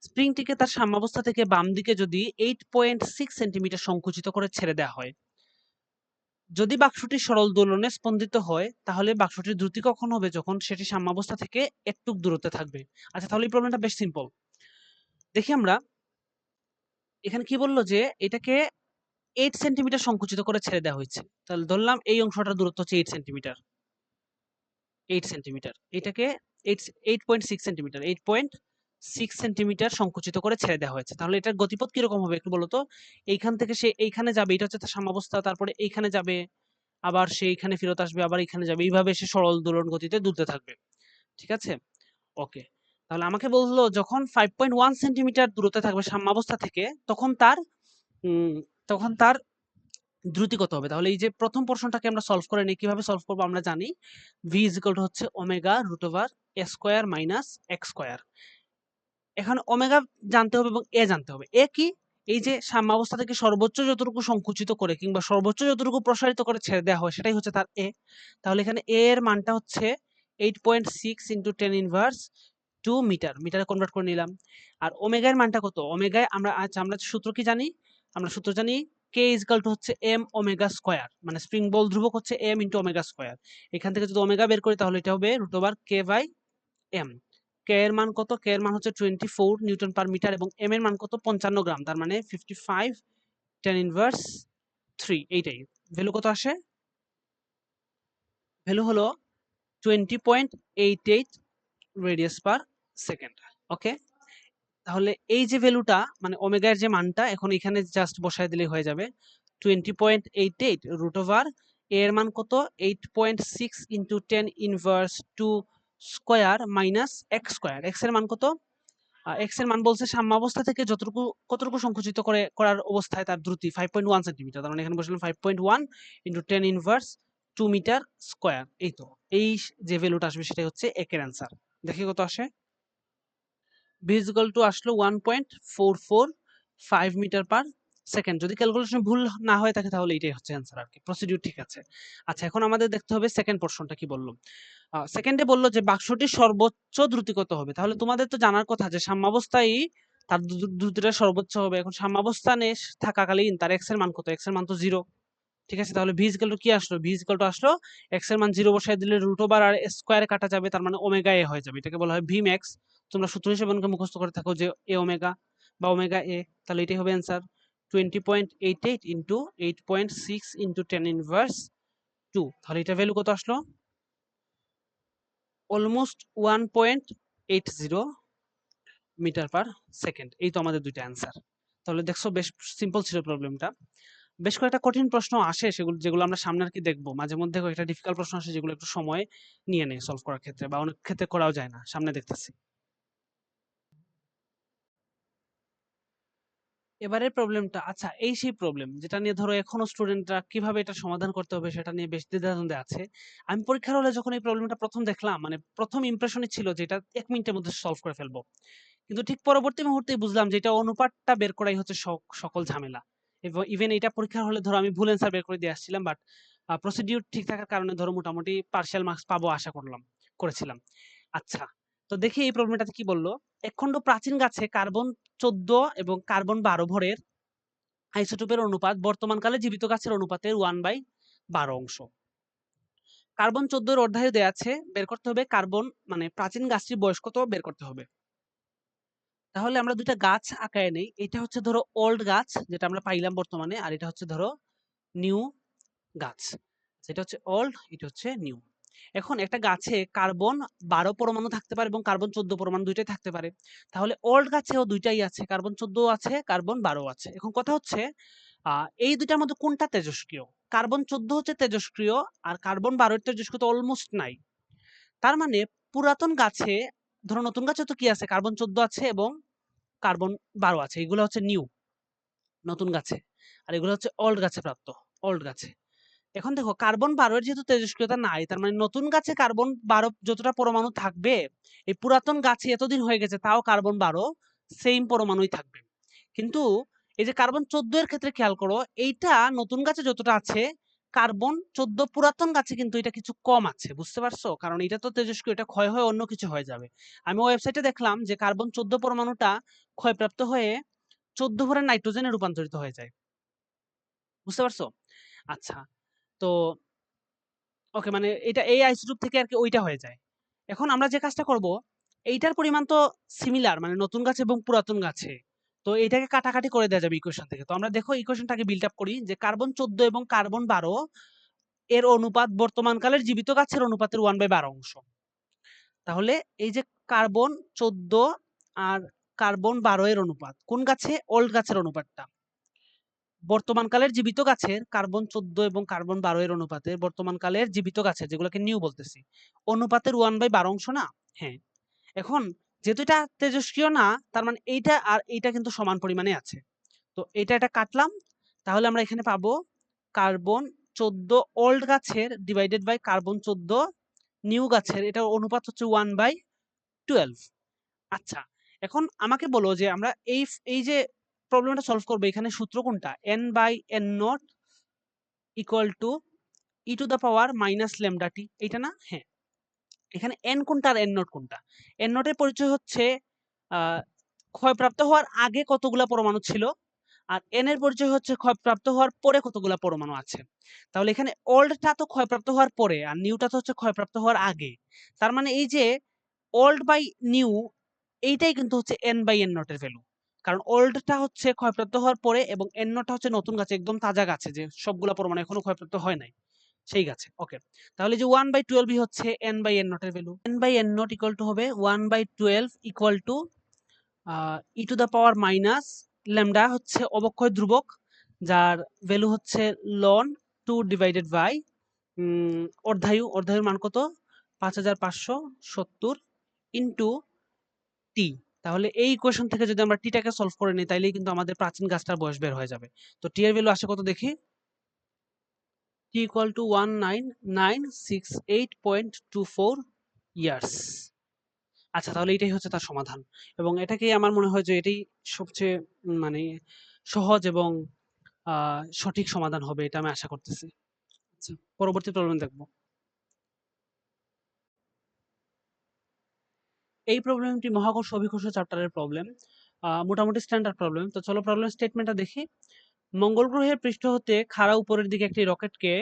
স্প্রিংটিকে তার সাম্যাবস্থা থেকে বাম দিকে যদি 8.6 সেন্টিমিটার সংকুচিত করে ছেড়ে দেওয়া হয়, যদি বাক্সটি সরল দোলনে স্পন্দিত হয়, তাহলে বাক্সটির দ্রুতি কখন হবে? যখন সেটি সাম্যাবস্থা থেকে একটু দূরত্বে থাকবে। আচ্ছা, তাহলে এই প্রবলেমটা বেশ সিম্পল। দেখি আমরা এখানে কি বললো, যে এটাকে 8 সেন্টিমিটার সংকুচিত করে ছেড়ে দেওয়া হয়েছে। তাহলে ধরলাম এই অংশটার দূরত্ব হচ্ছে 8 সেন্টিমিটার। 8 সেন্টিমিটার, এটাকে 8.6 সেন্টিমিটার, 8.6 সেন্টিমিটার সংকুচিত করে ছেড়ে দেওয়া হয়েছে। তাহলে এটার গতিপথ কিরকম হবে একটু বলো তো? এইখান থেকে সে এইখানে যাবে, এটা হচ্ছে তার সাম্যাবস্থা, তারপরে এইখানে যাবে, আবার সে এইখানে ফেরত আসবে, আবার এখানে যাবে, এইভাবে সে সরল দোলন গতিতে দুলতে থাকবে। ঠিক আছে? ওকে। তাহলে আমাকে বললো যখন 5.1 সেন্টিমিটার দূরত্বে থাকবে সাম্যাবস্থা থেকে, তখন তার উম, তখন তার দ্রুতি কত হবে? তাহলে এই যে প্রথম প্রশ্নটাকে আমরা সলভ করে নিই। কিভাবে সলভ করবো আমরা জানি, v ইজ ইকুয়াল টু হচ্ছে omega root over a square minus x square. এখন ওমেগা জানতে হবে এবং এ জানতে হবে। এ কি? এই যে সাম্যাবস্থা থেকে সর্বোচ্চ যতটুকু সংকুচিত করে কিংবা সর্বোচ্চ যতটুকু প্রসারিত করে ছেড়ে দেওয়া হয়, সেটাই হচ্ছে তার এ। তাহলে এখানে এ এর মানটা হচ্ছে 8.6 ইন্টু 10 ইনভার্স 2 মিটার, মিটারে কনভার্ট করে নিলাম। আর ওমেগা এর মানটা কত? ওমেগায় আমরা, আচ্ছা, আমরা সূত্র কি জানি? আমরা সূত্র জানি কে ইজ ইকুয়াল টু হচ্ছে এম ওমেগা স্কোয়ার, মানে স্প্রিং বল ধ্রুবক হচ্ছে এম ইন্টু ওমেগা স্কোয়ার। এখান থেকে যদি ওমেগা বের করি তাহলে এটা হবে root over K by M. K এর মান কত? কে এর মান হচ্ছে 24 নিউটন পার মিটার এবং এম এর মান কত? 55 গ্রাম, তার মানে 55 10 ইনভার্স 3। এইটাই ভ্যালু কত আসে? ভ্যালু হলো 20.88 রেডিয়াস পার সেকেন্ড। ওকে, তাহলে এই যে ভ্যালুটা, মানে ওমেগার যে মানটা, এখন এখানে জাস্ট বসায় দিলেই হয়ে যাবে। 20.88 রুট ওভার এর মান কত? 8.6 into 10 inverse 2 square minus x square. X এর মান কত? এক্স এর মান বলছে সাম্যাবস্থা থেকে যতটুকু কতটুকু সংকুচিত করে করার অবস্থায় তার দ্রুতি 5.1 সেন্টিমিটার। তার মানে এখানে বসলাম 5.1 ইন্টু 10 ইনভার্স 2 মিটার স্কোয়ার। এই তো, এই যে ভ্যালুটা আসবে সেটাই হচ্ছে একের অ্যান্সার। দেখি কত আসে। ভি ইজ ইকুয়াল টু আসলো 1.445 মিটার পার সেকেন্ড। যদি ক্যালকুলেশন ভুল না হয়ে থাকে তাহলে এটাই হচ্ছে অ্যান্সার আর কি, প্রসিডিউর ঠিক আছে। আচ্ছা, এখন আমাদের দেখতে হবে সেকেন্ড পোর্শনটা কি বললো। সেকেন্ডে বললো যে বাক্সটির সর্বোচ্চ দ্রুতি কত হবে। তাহলে তোমাদের তো জানার কথা যে সাম্যাবস্থায় তার দ্রুতিটা সর্বোচ্চ হবে। এখন সাম্যাবস্থানে থাকাকালীন তার এক্স এর মান কত? এক্স এর মান তো 0। ঠিক আছে, তাহলে ভি ইজ ইকুয়াল টু কি আসলো? ভি ইজ ইকুয়াল টু আসলো এক্স এর মান 0 বসায় দিলে রুট ওভার আর স্কোয়ারে কাটা যাবে, তার মানে ওমেগা এ হয়ে যাবে। এটাকে বলা হয় ভি ম্যাক্স। তোমরা সূত্র হিসেবে অনেকে মুখস্থ করে থাকো যে এ ওমেগা বা ওমেগা এ। তাহলে এটাই হবে অ্যান্সার, 20.88 ইন্টু 8.6 ইন্টু 10 ইনভার্স 2। তাহলে এটা ভ্যালু কত আসলো? Almost 1.80 metre per second. এই তো আমাদের দুইটা অ্যান্সার। তাহলে দেখছো বেশ সিম্পল ছিল প্রবলেমটা। বেশ কয়েকটা কঠিন প্রশ্ন আসে, সেগুলো যেগুলো আমরা সামনে আর কি দেখবো। মাঝে মধ্যে কয়েকটা ডিফিকাল্ট প্রশ্ন আসে যেগুলো একটু সময় নিয়ে নেয় সলভ করার ক্ষেত্রে, বা অনেক ক্ষেত্রে করাও যায় না, সামনে দেখতেছি। এবারের প্রবলেমটা, আচ্ছা, এই সেই প্রবলেম যেটা নিয়ে ধরো এখনো স্টুডেন্টরা কিভাবে এটা সমাধান করতে হবে সেটা নিয়ে বেশ দ্বিধাদ্বন্দ্বে আছে। আমি পরীক্ষার হলে যখন এই প্রবলেমটা প্রথম দেখলাম, মানে প্রথম ইমপ্রেশনই ছিল যে এটা 1 মিনিটের মধ্যে সলভ করে ফেলবো। কিন্তু ঠিক পরবর্তী মুহূর্তেই বুঝলাম যে এটা অনুপাতটা বের করাই হচ্ছে সকল ঝামেলা। এবং ইভেন এটা পরীক্ষার হলে ধরো আমি ভুল অ্যান্সার বের করে দিয়ে আসছিলাম, বাট প্রসিডিউর ঠিক থাকার কারণে ধরো মোটামুটি পার্শিয়াল মার্কস পাবো আশা করেছিলাম। আচ্ছা, তো দেখি এই প্রবলেমটাতে কি বললো। একখণ্ড প্রাচীন গাছে কার্বন 14 এবং কার্বন 12 ভরের আইসোটোপের অনুপাত বর্তমানকালে জীবিত গাছের অনুপাতের 1/12 অংশ। কার্বন 14 এর অধ্যায়ে দেয়া আছে, বের করতে হবে কার্বন, মানে প্রাচীন গাছটির বয়স কত বের করতে হবে। তাহলে আমরা দুইটা গাছ আঁকায় নেই। এটা হচ্ছে ধরো ওল্ড গাছ যেটা আমরা পাইলাম বর্তমানে, আর এটা হচ্ছে ধরো নিউ গাছ। যেটা হচ্ছে ওল্ড, এটা হচ্ছে নিউ। এখন একটা গাছে কার্বন 12 পরমাণু থাকতে পারে এবং কার্বন 14 পরমাণু দুইটাই থাকতে পারে। তাহলে ওল্ড গাছেও দুইটাই আছে, কার্বন 14 আছে, কার্বন 12 আছে। এখন কথা হচ্ছে এই দুইটার মধ্যে কোনটা তেজস্ক্রিয়? কার্বন 14 হচ্ছে তেজস্ক্রিয় আর কার্বন 12 এর তেজস্ক্রিয়তা অলমোস্ট নাই। তার মানে পুরাতন গাছে, ধরো নতুন গাছে তো কি আছে? কার্বন 14 আছে এবং কার্বন 12 আছে। এগুলো হচ্ছে নিউ, নতুন গাছে। আর এগুলো হচ্ছে ওল্ড গাছে প্রাপ্ত, ওল্ড গাছে। এখন দেখো কার্বন 12 এর যেহেতু তেজস্ক্রিয়তা নাই, তার মানে নতুন গাছে কার্বন 12 যতটা পরমাণু থাকবে, এই পুরাতন গাছে এতদিন হয়ে গেছে তাও কার্বন 12 সেম পরমাণুই থাকবে। কিন্তু এই যে কার্বন 14 এর ক্ষেত্রে খেয়াল করো, এইটা নতুন গাছে যতটা আছে, কার্বন 14 পুরাতন গাছে কিন্তু এটা কিছু কম আছে। বুঝতে পারছো? কারণ এটা তো তেজস্ক্রিয়, এটা ক্ষয় হয়ে অন্য কিছু হয়ে যাবে। আমি ওয়েবসাইটে দেখলাম যে কার্বন 14 পরমাণুটা ক্ষয়প্রাপ্ত হয়ে 14 ভরের নাইট্রোজেনে রূপান্তরিত হয়ে যায়। বুঝতে পারছো? আচ্ছা, তো ওকে, মানে এটা এই আইসোটোপ থেকে আর কি ওইটা হয়ে যায়। এখন আমরা যে কাজটা করব, এইটার পরিমাণ তো সিমিলার, মানে নতুন গাছে এবং পুরাতন গাছে, তো এটাকে কাটাকাটি করে দেওয়া যাবে ইকুয়েশন থেকে। তো আমরা দেখো ইকুয়েশনটাকে বিল্ড আপ করি যে কার্বন 14 এবং কার্বন 12 এর অনুপাত বর্তমানকালের জীবিত গাছের অনুপাতের 1/12 অংশ। তাহলে এই যে কার্বন 14 আর কার্বন 12 এর অনুপাত কোন গাছে? ওল্ড গাছের অনুপাতটা। বর্তমানকালের জীবিত গাছের কার্বন 14 এবং কার্বন 12 এর অনুপাতে বর্তমানকালের জীবিত গাছের, যেগুলোকে নিউ বলতেছি, অনুপাতের 1/12 অংশ না? হ্যাঁ। এখন যেহেতু এটা তেজস্ক্রিয় না, তার মানে এইটা আর এইটা কিন্তু সমান পরিমাণে আছে। তো এটা কাটলাম, তাহলে আমরা এখানে পাবো কার্বন 14 ওল্ড গাছের ডিভাইডেড বাই কার্বন 14 নিউ গাছের, এটার অনুপাত হচ্ছে 1/12। আচ্ছা, এখন আমাকে বলো যে আমরা এই যে প্রবলেমটা সলভ করবো, এখানে সূত্র কোনটা? n/n0 equal to E to the power minus lambda T, এইটা না? হ্যাঁ। এখানে n কোনটা আর n0 কোনটা? n0 এর পরিচয় হচ্ছে ক্ষয়প্রাপ্ত হওয়ার আগে কতগুলা পরমাণু ছিল, আর n এর পরিচয় হচ্ছে ক্ষয়প্রাপ্ত হওয়ার পরে কতগুলা পরমাণু আছে। তাহলে এখানে ওল্ডটা তো ক্ষয়প্রাপ্ত হওয়ার পরে আর নিউটা তো হচ্ছে ক্ষয়প্রাপ্ত হওয়ার আগে। তার মানে এই যে ওল্ড বাই নিউ, এইটাই কিন্তু হচ্ছে n/n0 এর ভ্যালু। কারণ ওল্ডটা হচ্ছে ক্ষয়প্রাপ্ত হওয়ার পরে এবং n0টা হচ্ছে নতুন গাছে, একদম তাজা গাছে, যে সবগুলা পরমাণু এখনো ক্ষয়প্রাপ্ত হয় নাই সেই গাছে। ওকে, তাহলে যে 1/12 হচ্ছে n/n0 এর ভ্যালু। n/n0 ইকুয়াল টু হবে 1/12 equal to E to the power minus lambda হচ্ছে অবক্ষয় ধ্রুবক, যার ভ্যালু হচ্ছে লন 2 ডিভাইডেড বাই অর্ধায়ুর মান কত? 5570 ইন্টু টি। তাহলে এই ইকুয়েশন থেকে যদি আমরা টিটাকে সলভ করে নিই, তাইলেই কিন্তু আমাদের প্রাচীন গাছটার বয়স বের হয়ে যাবে। তো টি এর ভ্যালু আসে কত দেখি? T equal to 19968.24 years. আচ্ছা, তাহলে এটাই হচ্ছে তার সমাধান, এবং এটাকেই আমার মনে হয় যে এটাই সবচেয়ে মানে সহজ এবং সঠিক সমাধান হবে, এটা আমি আশা করতেছি। আচ্ছা, পরবর্তী প্রবলেম দেখবো। এই প্রবলেমটি মহাকর্ষ অভিকর্ষ চ্যাপ্টারের প্রবলেম, মোটামুটি স্ট্যান্ডার্ড প্রবলেম। তো চলো প্রবলেম স্টেটমেন্টটা দেখি। মঙ্গল গ্রহের পৃষ্ঠ হতে খাড়া উপরের দিকে একটি রকেটকে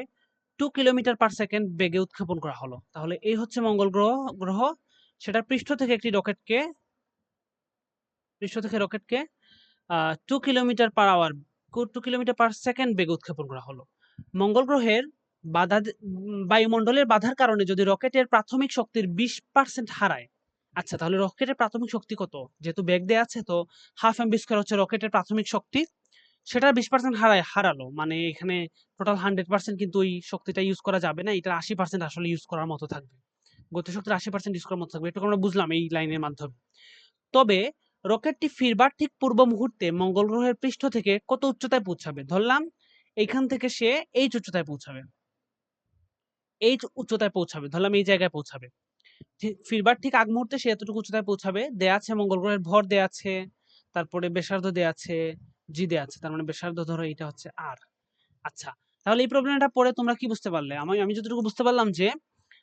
2 কিলোমিটার পার সেকেন্ড বেগে উৎক্ষেপণ করা হলো। তাহলে এই হচ্ছে মঙ্গল গ্রহ, সেটার পৃষ্ঠ থেকে রকেটকে 2 kilometre per hour 2 kilometre per second বেগে উৎক্ষেপণ করা হলো। মঙ্গল গ্রহের বায়ুমণ্ডলের বাধার কারণে যদি রকেটের প্রাথমিক শক্তির 20% হারায়, আচ্ছা তাহলে রকেটের প্রাথমিক শক্তি কত? যেহেতু বেগ দেয়া আছে, তো হাফ এম বি স্কয়ার হচ্ছে রকেটের প্রাথমিক শক্তি, সেটা 20% হারালো, মানে এখানে টোটাল 100% কিন্তু ওই শক্তিটা ইউজ করা যাবে না, এটা 80% আসলে ইউজ করার মতো থাকবে, গতিশক্তির 80% ইউজ করার মতো থাকবে। এটুকু আমরা বুঝলাম এই লাইনের মাধ্যমে। তবে রকেটটি ফিরবার ঠিক পূর্ব মুহূর্তে মঙ্গল গ্রহের পৃষ্ঠ থেকে কত উচ্চতায় পৌঁছাবে? ধরলাম এইখান থেকে সে এইচ উচ্চতায় পৌঁছাবে, ধরলাম এই জায়গায় পৌঁছাবে। ফিরবার ঠিক আগ মুহূর্তে সে এতটুকু উচ্চতায় পৌঁছাবে। দেয়া আছে মঙ্গল গ্রহের ভর দেয়া আছে, তারপরে ব্যাসার্ধ দেয়া আছে, জি দেয়া আছে, তার মানে ব্যাসার্ধ ধরো এটা হচ্ছে আর। আচ্ছা, তাহলে এই প্রবলেমটা পড়ে তোমরা কি বুঝতে পারলে? আমি যতটুকু বুঝতে পারলাম যে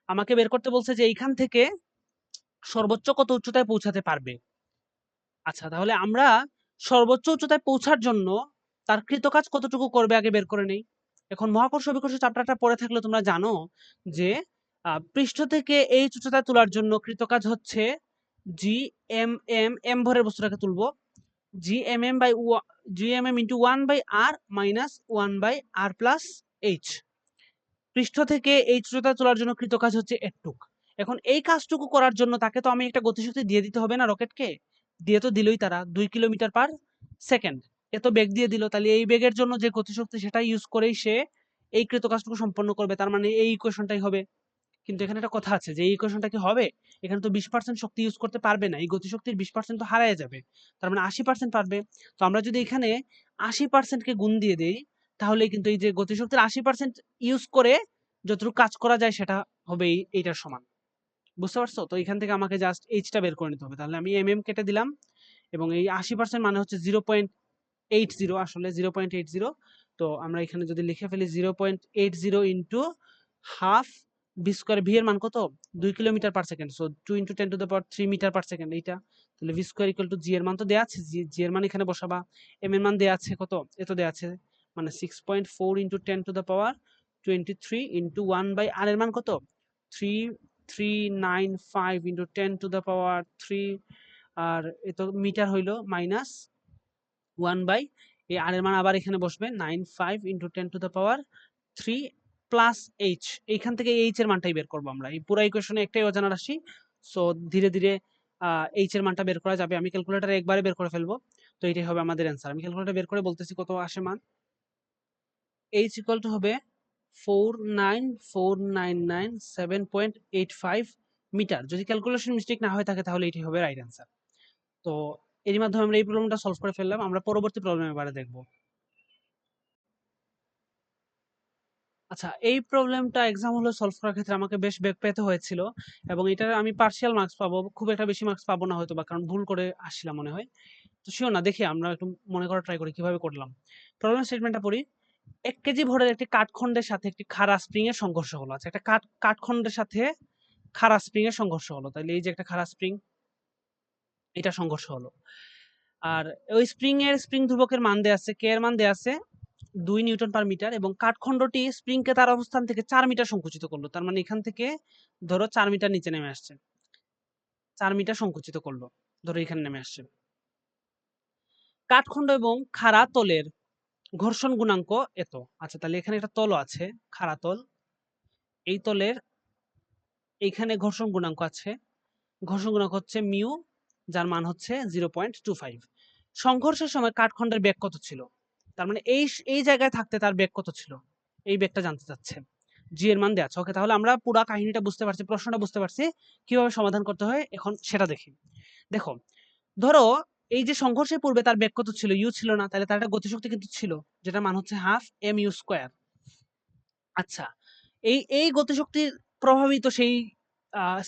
আমাকে বের করতে বলছে যে এইখান থেকে সর্বোচ্চ কত উচ্চতায় পৌঁছাতে পারবে। আচ্ছা, তাহলে আমরা সর্বোচ্চ উচ্চতায় পৌঁছার জন্য তার কৃতকাজ কতটুকু করবে আগে বের করে নেই। এখন মহাকর্ষ অভিকর্ষ চ্যাপ্টারটা পড়ে থাকলে তোমরা জানো যে পৃষ্ঠ থেকে এই উচ্চতায় তোলার জন্য কৃতকাজ হচ্ছে জি এম এম, এম ভরের বস্তুটাকে তুলবো, G M M into 1/r minus 1/r plus H. পৃষ্ঠ থেকে এই উচ্চতা তোলার জন্য কৃত কাজ হচ্ছে এটুক। এখন এই কাজটুকু করার জন্য তাকে তো আমি একটা গতিশক্তি দিয়ে দিতে হবে না রকেটকে? দিয়ে তো দিলই তারা 2 কিলোমিটার পার সেকেন্ড। এত বেগ দিয়ে দিল, তাহলে এই বেগের জন্য যে গতিশক্তি সেটা ইউজ করেই সে এই কৃত কাজটুকু সম্পন্ন করবে। তার মানে এই ইকুয়েশনটাই হবে। কিন্তু এখানে একটা কথা আছে যে এই ইকুয়েশনটা কি হবে? এখানে তো 20% শক্তি ইউজ করতে পারবে না, এই গতিশক্তির 20% তো হারায় যাবে, তার মানে 80% পারবে। তো আমরা যদি এখানে 80% কে গুণ দিয়ে দেই, তাহলে কিন্তু এই যে গতিশক্তির 80% ইউজ করে যতটুকু কাজ করা যায় সেটা হবে এইটার সমান। বুঝতে পারছো? তো এখান থেকে আমাকে জাস্ট এইচটা বের করে নিতে হবে। তাহলে আমি কেটে দিলাম, এবং এই 80% মানে হচ্ছে 0.80, আসলে 0.80। তো আমরা এখানে যদি লিখে ফেলি 0.80 into half V square, V এর মান কত? 2 kilometre per second, so 2 into 10 to the power 3 metre per second এইটা। তাহলে V square equal to G এর মান তো দেওয়া আছে, জি এর মান এখানে বসাবা, এম এর মান দেওয়া আছে কত? এত দেওয়া আছে, মানে 6.4 into 10 to the power 23 into 1 by R এর মান কত? 3395 ইন্টু 10 টু দ্য পাওয়ার 3, আর এত মিটার হইলো মাইনাস 1 বাই এই আর এর মান আবার এখানে বসবে 95 into 10 to the power 3 plus H. এইখান থেকে এইচ এর মানটাই বের করবো আমরা। এই পুরো ইকুয়েশনে একটাই অজানা রাশি, সো ধীরে ধীরে এইচ এর মানটা বের করা যাবে। আমি ক্যালকুলেটরে একবারে বের করে ফেলবো, তো এটাই হবে আমাদের অ্যান্সার। আমি ক্যালকুলেটর বের করে বলতেছি কত আসে মান। এইচ ইকুয়াল টু হবে 49499.7.85 মিটার। যদি ক্যালকুলেশন মিস্টেক না হয়ে থাকে তাহলে এটি হবে রাইট অ্যান্সার। তো এর মাধ্যমে আমরা এই প্রবলেমটা সলভ করে ফেললাম। আমরা পরবর্তী প্রবলেম এবারে দেখব। আচ্ছা, এই প্রবলেমটা এক্সাম হলে সলভ করার ক্ষেত্রে আমাকে বেশ বেগ পেতে হয়েছিল, এবং এটার আমি পার্শিয়াল মার্কস পাবো, খুব একটা বেশি মার্কস পাবো না হয়তো বা, কারণ ভুল করে আসছিলাম মনে হয়। তো শিওর না, দেখি আমরা একটু মনে করা ট্রাই করি কিভাবে করলাম। প্রবলেম স্টেটমেন্টটা পড়ি। 1 কেজি ভরের একটি কাঠখণ্ডের সাথে একটি খাড়া স্প্রিং এর সংঘর্ষ হলো। আচ্ছা, একটা কাঠখণ্ডের সাথে খাড়া স্প্রিং এর সংঘর্ষ হলো, তাহলে এই যে একটা খাড়া স্প্রিং, এটা সংঘর্ষ হলো। আর ওই স্প্রিং ধ্রুবকের মান দেয়া আছে, কে এর মান দেয়া আছে 2 নিউটন পার মিটার, এবং কাঠখণ্ডটি স্প্রিংকে তার অবস্থান থেকে 4 মিটার সংকুচিত করলো। তার মানে এখান থেকে ধরো 4 মিটার নিচে নেমে আসছে, 4 মিটার সংকুচিত করলো, ধরো এখানে নেমে আসছে। কাঠখণ্ড এবং খাড়া তলের ঘর্ষণ গুণাঙ্ক এত। আচ্ছা, তাহলে এখানে একটা তল আছে, খাড়া তল, এই তলের এইখানে ঘর্ষণ গুণাঙ্ক আছে, ঘর্ষণ গুণাঙ্ক হচ্ছে মিউ, যার মান হচ্ছে 0.25। সংঘর্ষের সময় কাঠখণ্ডের বেগ কত ছিল? তার মানে এই এই জায়গায় থাকতে তার বেগ কত ছিল, এই বেগটা জানতে চাচ্ছে। জি এর মান দেওয়া আছে। ওকে, তাহলে আমরা পুরো কাহিনীটা বুঝতে পারছি, প্রশ্নটা বুঝতে পারছি, কিভাবে সমাধান করতে হয় এখন সেটা দেখি। দেখো, ধরো এই যে সংঘর্ষের পূর্বে তার বেগ কত ছিল? ইউ ছিল না, তাহলে তার একটা গতিশক্তি কিন্তু ছিল, যেটা মান হচ্ছে হাফ এম ইউ স্কোয়ার। আচ্ছা, এই গতিশক্তির প্রভাবিত সেই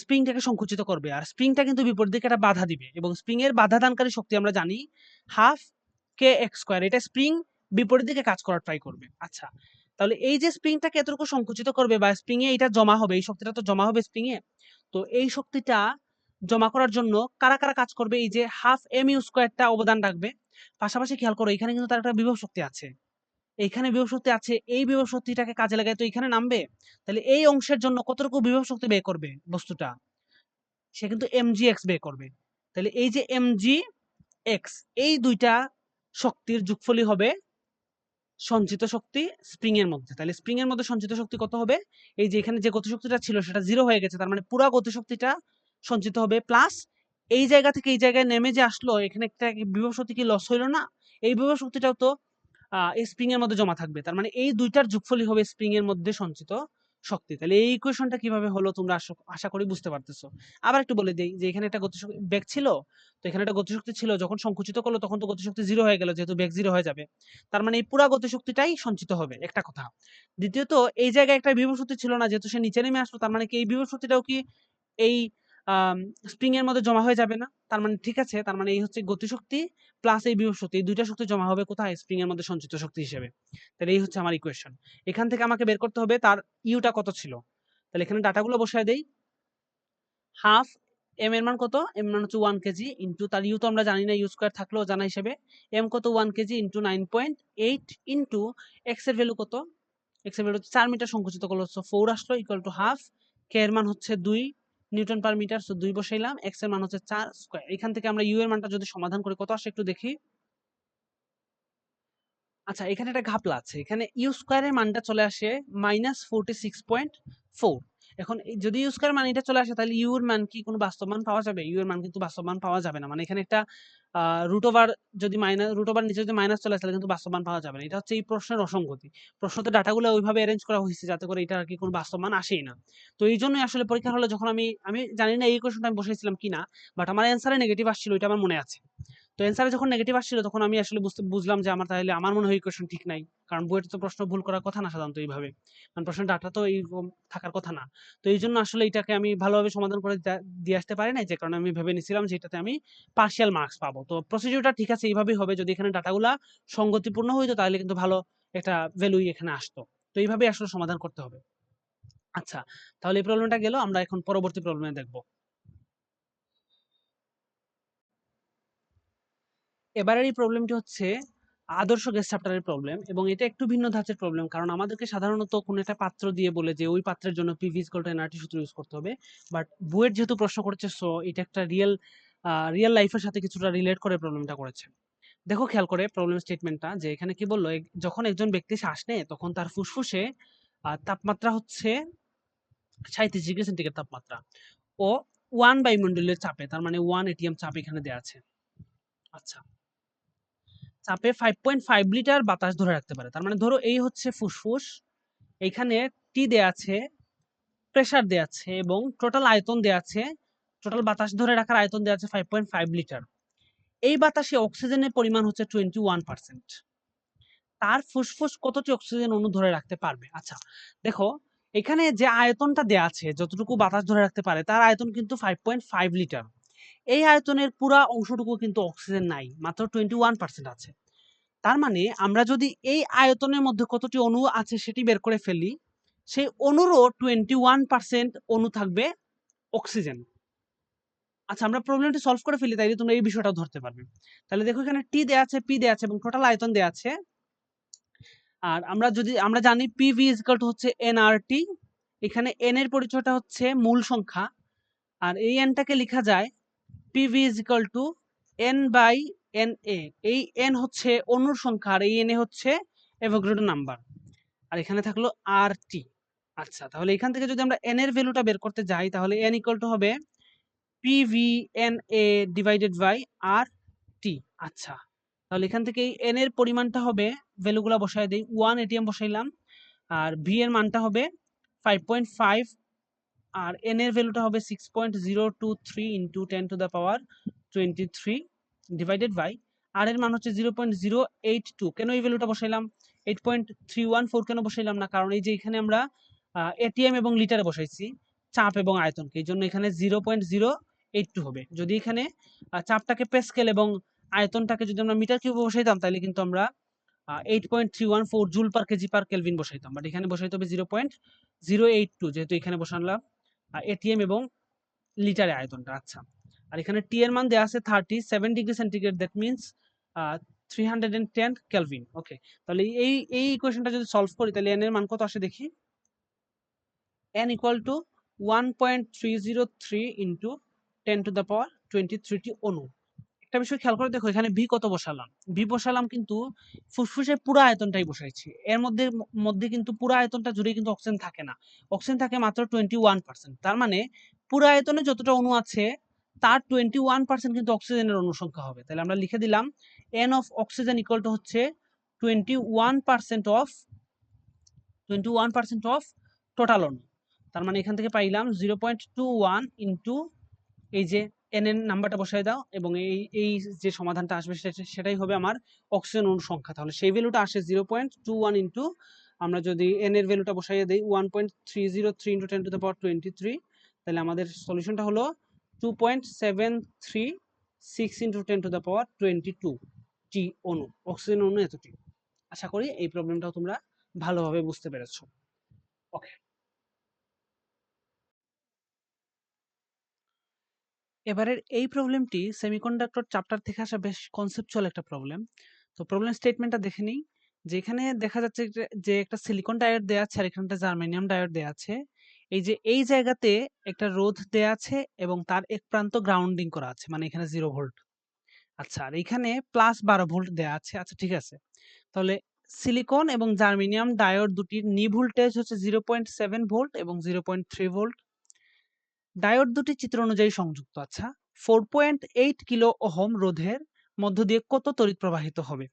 স্প্রিংটাকে সংকুচিত করবে, আর স্প্রিংটা কিন্তু বিপরীত দিকে একটা বাধা দিবে, এবং স্প্রিং এর বাধা দানকারী শক্তি আমরা জানি হাফ কে এক্স স্কোয়ার। এটা স্প্রিং বিপরীত দিকে কাজ করার ট্রাই করবে। আচ্ছা, তাহলে এই যে স্প্রিংটাকে এতটুকু সংকুচিত করবে বা স্প্রিং এ এটা জমা হবে, এই শক্তিটা তো জমা হবে স্প্রিং এ, তো এই শক্তিটা জমা করার জন্য কারা কারা কাজ করবে? এই যে হাফ এম ইউ স্কোয়ারটা অবদান রাখবে। পাশাপাশি খেয়াল করো, এখানে কিন্তু তার একটা বিভব শক্তি আছে, এইখানে বিভব শক্তি আছে, এই বিভব শক্তিটাকে কাজে লাগায় তো এখানে নামবে। তাহলে এই অংশের জন্য কতটুকু বিভব শক্তি ব্যয় করবে বস্তুটা? সে কিন্তু এমজি এক্স ব্যয় করবে। তাহলে এই যে এমজি এক্স, এই দুইটা শক্তির যোগফলই হবে সঞ্চিত শক্তি স্প্রিং এর মধ্যে। তাহলে স্প্রিং এর মধ্যে সঞ্চিত শক্তি কত হবে? এই যে এখানে যে গতিশক্তিটা ছিল সেটা 0 হয়ে গেছে, তার মানে পুরো গতিশক্তিটা সঞ্চিত হবে, প্লাস এই জায়গা থেকে এই জায়গায় নেমে যে আসলো, এখানে একটা বিভব শক্তি কি লস হইলো না? এই বিভব শক্তিটাও তো এই স্প্রিং এর মধ্যে জমা থাকবে, তার মানে এই দুইটার যোগফলই হবে স্প্রিং এর মধ্যে সঞ্চিত শক্তি। তাহলে এই ইকুয়েশনটা কিভাবে হলো তোমরা আশা করি বুঝতে পারতেছো। আবার একটু বলে দেই যে এখানে একটা গতিশক্তি বেগ ছিল, তো এখানে একটা গতিশক্তি ছিল, যখন সংকুচিত করলো তখন তো গতিশক্তি 0 হয়ে গেল, যেহেতু বেগ 0 হয়ে যাবে, তার মানে এই পুরা গতিশক্তিটাই সঞ্চিত হবে, একটা কথা। দ্বিতীয়ত, এই জায়গায় একটা বিভব শক্তি ছিল না, যেহেতু সে নিচে নেমে আসলো, তার মানে কি এই বিভব শক্তিটাও কি এই স্প্রিং এর মধ্যে জমা হয়ে যাবে না? তার মানে ঠিক আছে, তার মানে এই হচ্ছে গতিশক্তি প্লাস এই বিভব শক্তি, এই দুইটা শক্তি জমা হবে কোথায়? স্প্রিং এর মধ্যে সঞ্চিত শক্তি হিসেবে। তাহলে এই হচ্ছে আমার ইকুয়েশন। এখান থেকে আমাকে বের করতে হবে তার ইউটা কত ছিল। তাহলে এখানে ডাটাগুলো বসায় দেই। হাফ এম এর মান কত? এম মান হচ্ছে 1 কেজি, ইন্টু তার ইউ তো আমরা জানি না, ইউ স্কোয়ার থাকলেও জানা হিসেবে, এম কত 1 কেজি ইন্টু 9.8 ইন্টু এক্স এর ভ্যালু কত? এক্স এর ভ্যালু হচ্ছে 4 মিটার সংকুচিত করলো, সো 4 আসলো ইকুয়াল টু হাফ, কে এর মান হচ্ছে 2 নিউটন পার মিটার, সো 2 বসাইলাম, এক্স এর মান হচ্ছে 4 স্কয়ার। এখান থেকে আমরা ইউ এর মানটা যদি সমাধান করি কত আসে একটু দেখি। আচ্ছা, এখানে একটা ঘাপলা আছে। এখানে ইউ স্কয়ারের মানটা চলে আসে -46.4। এখন যদি ইউ স্কয়ার মান এটা চলে আসে, তাহলে ইউ এর মান কি কোনো বাস্তব মান পাওয়া যাবে? ইউ এর মান কিন্তু বাস্তব মান পাওয়া যাবে না। মানে এখানে একটা রুট ওভার, যদি রুট ওভার নিচে যদি মাইনাস চলে আসে, তাহলে কিন্তু বাস্তব মান পাওয়া যাবে না। এটা হচ্ছে এই প্রশ্নের অসঙ্গতি। প্রশ্নতে ডাটাগুলো ওইভাবে অ্যারেঞ্জ করা হয়েছে যাতে করে এটা আর কি কোনো বাস্তব মান আসেই না। তো এই জন্যই আসলে পরীক্ষার হলে যখন আমি জানি না এই কোয়েশ্চনটা আমি বসাইছিলাম কিনা, বাট আমার অ্যান্সারে নেগেটিভ আসছিল, এটা আমার মনে আছে। তো অ্যান্সারে যখন নেগেটিভ আসছিল, তখন আমি আসলে বুঝলাম যে আমার তাহলে আমার মনে হয় কোয়েশ্চন ঠিক নাই। কারণ বইয়ের তো প্রশ্ন ভুল করার কথা না সাধারণত এইভাবে। কারণ প্রশ্নের ডাটা তো এইরকম থাকার কথা না। তো এইজন্য আসলে এটাকে আমি ভালোভাবে সমাধান করে দিয়ে আসতে পারি নাই, যে কারণে আমি ভেবে নিছিলাম যে এটাতে আমি পার্সিয়াল মার্কস পাবো। তো প্রসিডিউরটা ঠিক আছে, এইভাবেই হবে। যদি এখানে ডাটাগুলা সঙ্গতিপূর্ণ হইতো, তাহলে কিন্তু ভালো একটা ভ্যালুই এখানে আসতো। তো এইভাবেই আসলে সমাধান করতে হবে। আচ্ছা, তাহলে এই প্রবলেমটা গেল। আমরা এখন পরবর্তী প্রবলেমে দেখব। এবারের এই প্রবলেমটি হচ্ছে আদর্শ গ্যাস চ্যাপ্টারের প্রবলেম, এবং এটা একটু ভিন্ন ধাঁচের প্রবলেম। কারণ আমাদেরকে সাধারণত কোনো একটা পাত্র দিয়ে বলে যে ওই পাত্রের জন্য পিভি ইকুয়াল টু এনআরটি সূত্র ইউজ করতে হবে। বাট বুয়েট যেহেতু প্রশ্ন করেছে, সো এটা একটা রিয়েল লাইফের সাথে কিছুটা রিলেট করে প্রবলেমটা করেছে। দেখো খেয়াল করে প্রবলেম স্টেটমেন্টটা, যে এখানে কি বললো, যখন একজন ব্যক্তি শ্বাস নেয়, তখন তার ফুসফুসে তাপমাত্রা হচ্ছে 37 ডিগ্রি সেন্টিগ্রেড তাপমাত্রা, ও 1 বায়ুমণ্ডলের চাপে, তার মানে 1 চাপ এখানে দেওয়া আছে। আচ্ছা, চাপে 5.5 লিটার বাতাস ধরে রাখতে পারে। তার মানে ধরো এই হচ্ছে ফুসফুস, এইখানে টি দেয়া আছে, প্রেসার দেয়া আছে, এবং টোটাল আয়তন দেয়া আছে, টোটাল বাতাস ধরে রাখার আয়তন দেয়া আছে 5.5 লিটার। এই বাতাসে অক্সিজেনের পরিমাণ হচ্ছে 21%। তার ফুসফুস কতটি অক্সিজেন অণু ধরে রাখতে পারবে? আচ্ছা, দেখো এখানে যে আয়তনটা দেয়া আছে, যতটুকু বাতাস ধরে রাখতে পারে, তার আয়তন কিন্তু 5.5 লিটার। এই আয়তনের পুরা অংশটুকু কিন্তু অক্সিজেন নাই, মাত্র 21% আছে। তার মানে আমরা যদি এই আয়তনের মধ্যে কতটি অণু আছে সেটি বের করে ফেলি, সেই অণুরও 21% অণু থাকবে অক্সিজেন। আচ্ছা, আমরা প্রবলেমটি সলভ করে ফেলি, তাইলে তোমরা এই বিষয়টাও ধরতে পারবে। তাহলে দেখো এখানে টি দেয়া আছে, পি দেয়া আছে, এবং টোটাল আয়তন দেয়া আছে। আর আমরা জানি পিভি ইজ ইকুয়াল টু হচ্ছে এনআরটি। এখানে এন এর পরিচয়টা হচ্ছে মূল সংখ্যা, আর এই এনটাকে লেখা যায় PV is equal to N by N A. এই এন হচ্ছে অণুর সংখ্যা, আর এই এন এ হচ্ছে অ্যাভোগাড্রো নাম্বার। আর এখানে থাকলো আর টি। আচ্ছা, তাহলে এখান থেকে যদি আমরা এন এর ভ্যালুটা বের করতে যাই, তাহলে এন ইকুয়াল টু হবে PV N A divided by R T. আচ্ছা, তাহলে এখান থেকে এই এন এর পরিমাণটা হবে, ভ্যালুগুলা বসায় দিই, 1 এটিএম বসাইলাম, আর ভি এর মানটা হবে 5.5, আর এন এর ভ্যালুটা হবে 6.023 ইন্টু 10⁻23 ডিভাইডেড বাই আর এর মান হচ্ছে 0.082। কেন এই ভ্যালুটা বসাইলাম? 8.314 কেন বসাইলাম না? কারণ এই যে এখানে আমরা এটিএম এবং লিটারে বসাইছি চাপ এবং আয়তনকে, এই জন্য এখানে 0.082 হবে। যদি এখানে চাপটাকে পেস্কেল এবং আয়তনটাকে যদি আমরা মিটার কিউবে বসাইতাম, তাহলে কিন্তু আমরা 8.314 joule per kg per kelvin বসাইতাম। বাট এখানে বসাইতে হবে 0.082, যেহেতু এখানে বসালাম এটিএম এবং লিটারে আয়তনটা। আচ্ছা, আর এখানে টি এর মান দেওয়া আছে 37 degree centigrade, that means 310 kelvin. Okay, তাহলে এই ইকুয়েশনটা যদি সলভ করি, তাহলে এন এর মান কত আসে দেখি। n ইকুয়াল টু 1.303 ইন্টু 10⁻23 টি অণু। একটা বিষয় খেয়াল করে দেখো, এখানে ভি কত বসালাম? ভি বসালাম কিন্তু ফুসফুসের পুরো আয়তনটাই বসাইছি। এর মধ্যে মধ্যে কিন্তু পুরো আয়তনটা জুড়ে কিন্তু অক্সিজেন থাকে না, অক্সিজেন থাকে মাত্র 21%। তার মানে পুরো আয়তনে যতটা অণু আছে, তার 21% কিন্তু অক্সিজেনের অণু সংখ্যা হবে। তাহলে আমরা লিখে দিলাম N of oxygen equal to হচ্ছে 21% অফ টোটাল অণু। তার মানে এখান থেকে পাইলাম 0.21 ইন্টু এই যে এন এর নাম্বারটা বসাই দাও, এবং এই যে সমাধানটা আসবে সেটাই হবে আমার অক্সিজেন অণুর সংখ্যা। তাহলে সেই ভ্যালুটা আসে 0.21 ইন্টু, আমরা যদি এন এর ভ্যালুটা বসাইয়ে দিই 1.303 ইন্টু 10⁻23, তাহলে আমাদের সলিউশনটা হলো 2.736 ইন্টু 10⁻22 টি অণু, অক্সিজেন অণু এতটি। আশা করি এই প্রবলেমটাও তোমরা ভালোভাবে বুঝতে পেরেছো। ওকে, এবারের এই প্রবলেমটি সেমিকন্ডাক্টর চ্যাপ্টার থেকে আসা বেশ কনসেপচুয়াল একটা প্রবলেম। তো প্রবলেম স্টেটমেন্টটা দেখে নিই। যেখানে দেখা যাচ্ছে যে একটা সিলিকন ডায়োড দেয়া আছে, আর এখানে একটা জার্মেনিয়াম ডায়োড দেয়া আছে। এই যে এই জায়গাতে একটা রোধ দেয়া আছে, এবং তার এক প্রান্ত গ্রাউন্ডিং করা আছে, মানে এখানে 0 ভোল্ট। আচ্ছা, আর এখানে +12 ভোল্ট দেয়া আছে। আচ্ছা, ঠিক আছে। তাহলে সিলিকন এবং জার্মেনিয়াম ডায়োড দুটির নি ভোল্টেজ হচ্ছে 0.7 ভোল্ট এবং 0.3 ভোল্ট। ডায়োড দুটি চিত্র অনুযায়ী সংযুক্ত। আচ্ছা, 4.8 কিলো ওহম রোধের মধ্য দিয়ে কত তড়িৎ প্রবাহিত হবে?